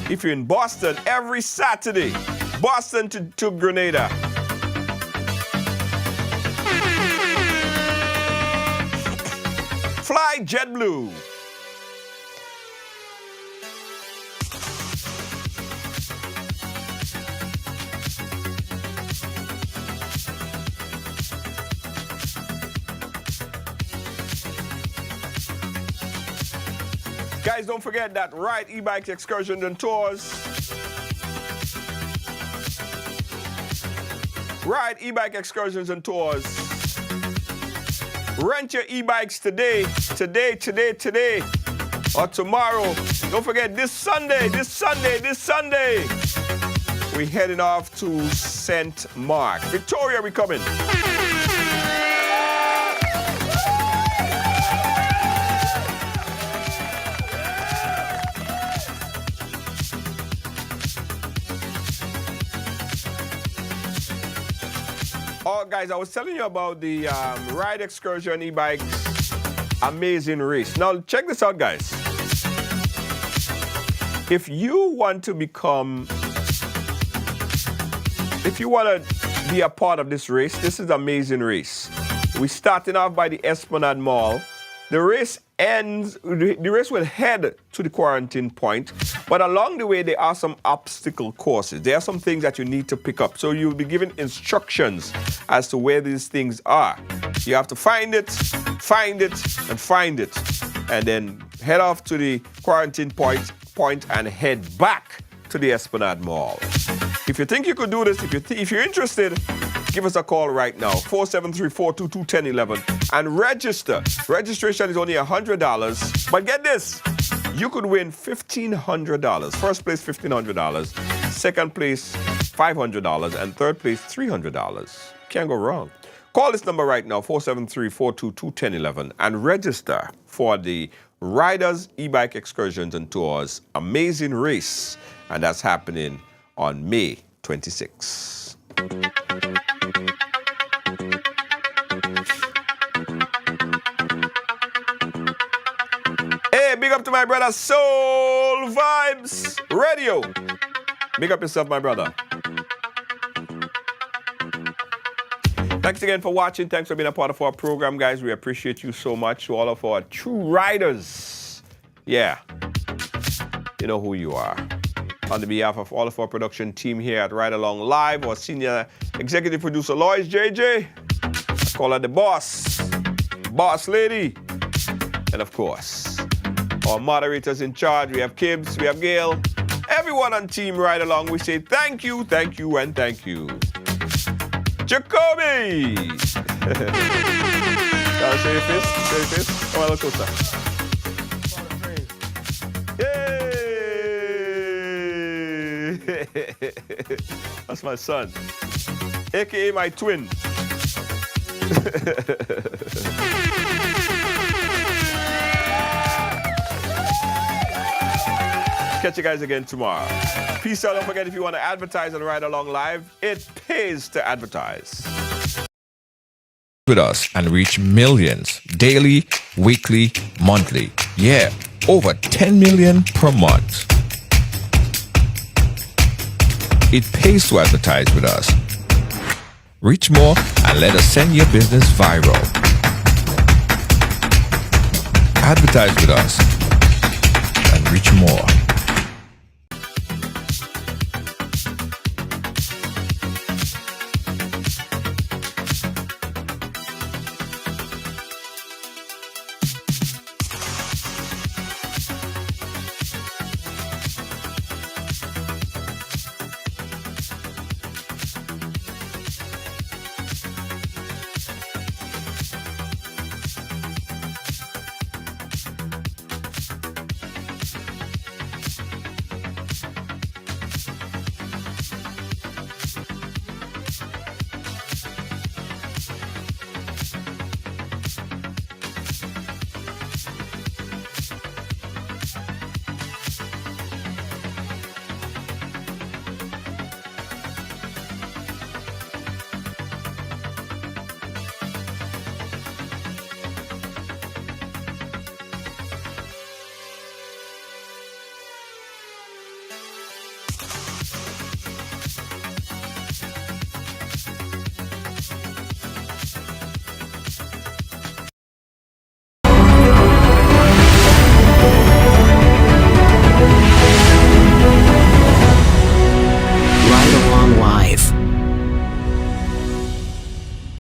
if you're in Boston, every Saturday, Boston to Grenada. Fly JetBlue. Guys, don't forget that Ride E-Bikes Excursions and Tours. Ride E-Bike Excursions and Tours. Rent your e-bikes today, or tomorrow. Don't forget, this Sunday, we're heading off to St. Mark. Victoria, we coming. out, guys. I was telling you about the Ride Excursion e-bike amazing race. Now, check this out, guys. If you want to be a part of this race, this is an amazing race. We're starting off by the Esplanade Mall. The race will head to the quarantine point, but along the way, there are some obstacle courses. There are some things that you need to pick up. So you'll be given instructions as to where these things are. You have to find it, and find it. And then head off to the quarantine point and head back to the Esplanade Mall. If you think you could do this, if you're interested, give us a call right now, 473-422-1011, and register. Registration is only $100, but get this, you could win $1,500. First place, $1,500. Second place, $500, and third place, $300. Can't go wrong. Call this number right now, 473-422-1011, and register for the Riders E-Bike Excursions and Tours Amazing Race, and that's happening on May 26. Hey, big up to my brother Soul Vibes Radio. Big up yourself, my brother. Thanks again for watching. Thanks for being a part of our program, guys. We appreciate you so much. To all of our true riders. Yeah. You know who you are. On the behalf of all of our production team here at Ride Along Live, our senior executive producer, Lois JJ. I call her the boss. Boss lady. And of course, our moderators in charge. We have Kibbs, we have Gail. Everyone on Team Ride Along, we say thank you, and thank you. Jacoby! Gotta show your fist. Come on, look closer. Yay! That's my son, aka my twin. Catch you guys again tomorrow. Peace out. Don't forget, if you want to advertise and Ride Along Live, it pays to advertise. With us and reach millions daily, weekly, monthly. Yeah, over 10 million per month. It pays to advertise with us. Reach more and let us send your business viral. Advertise with us and reach more.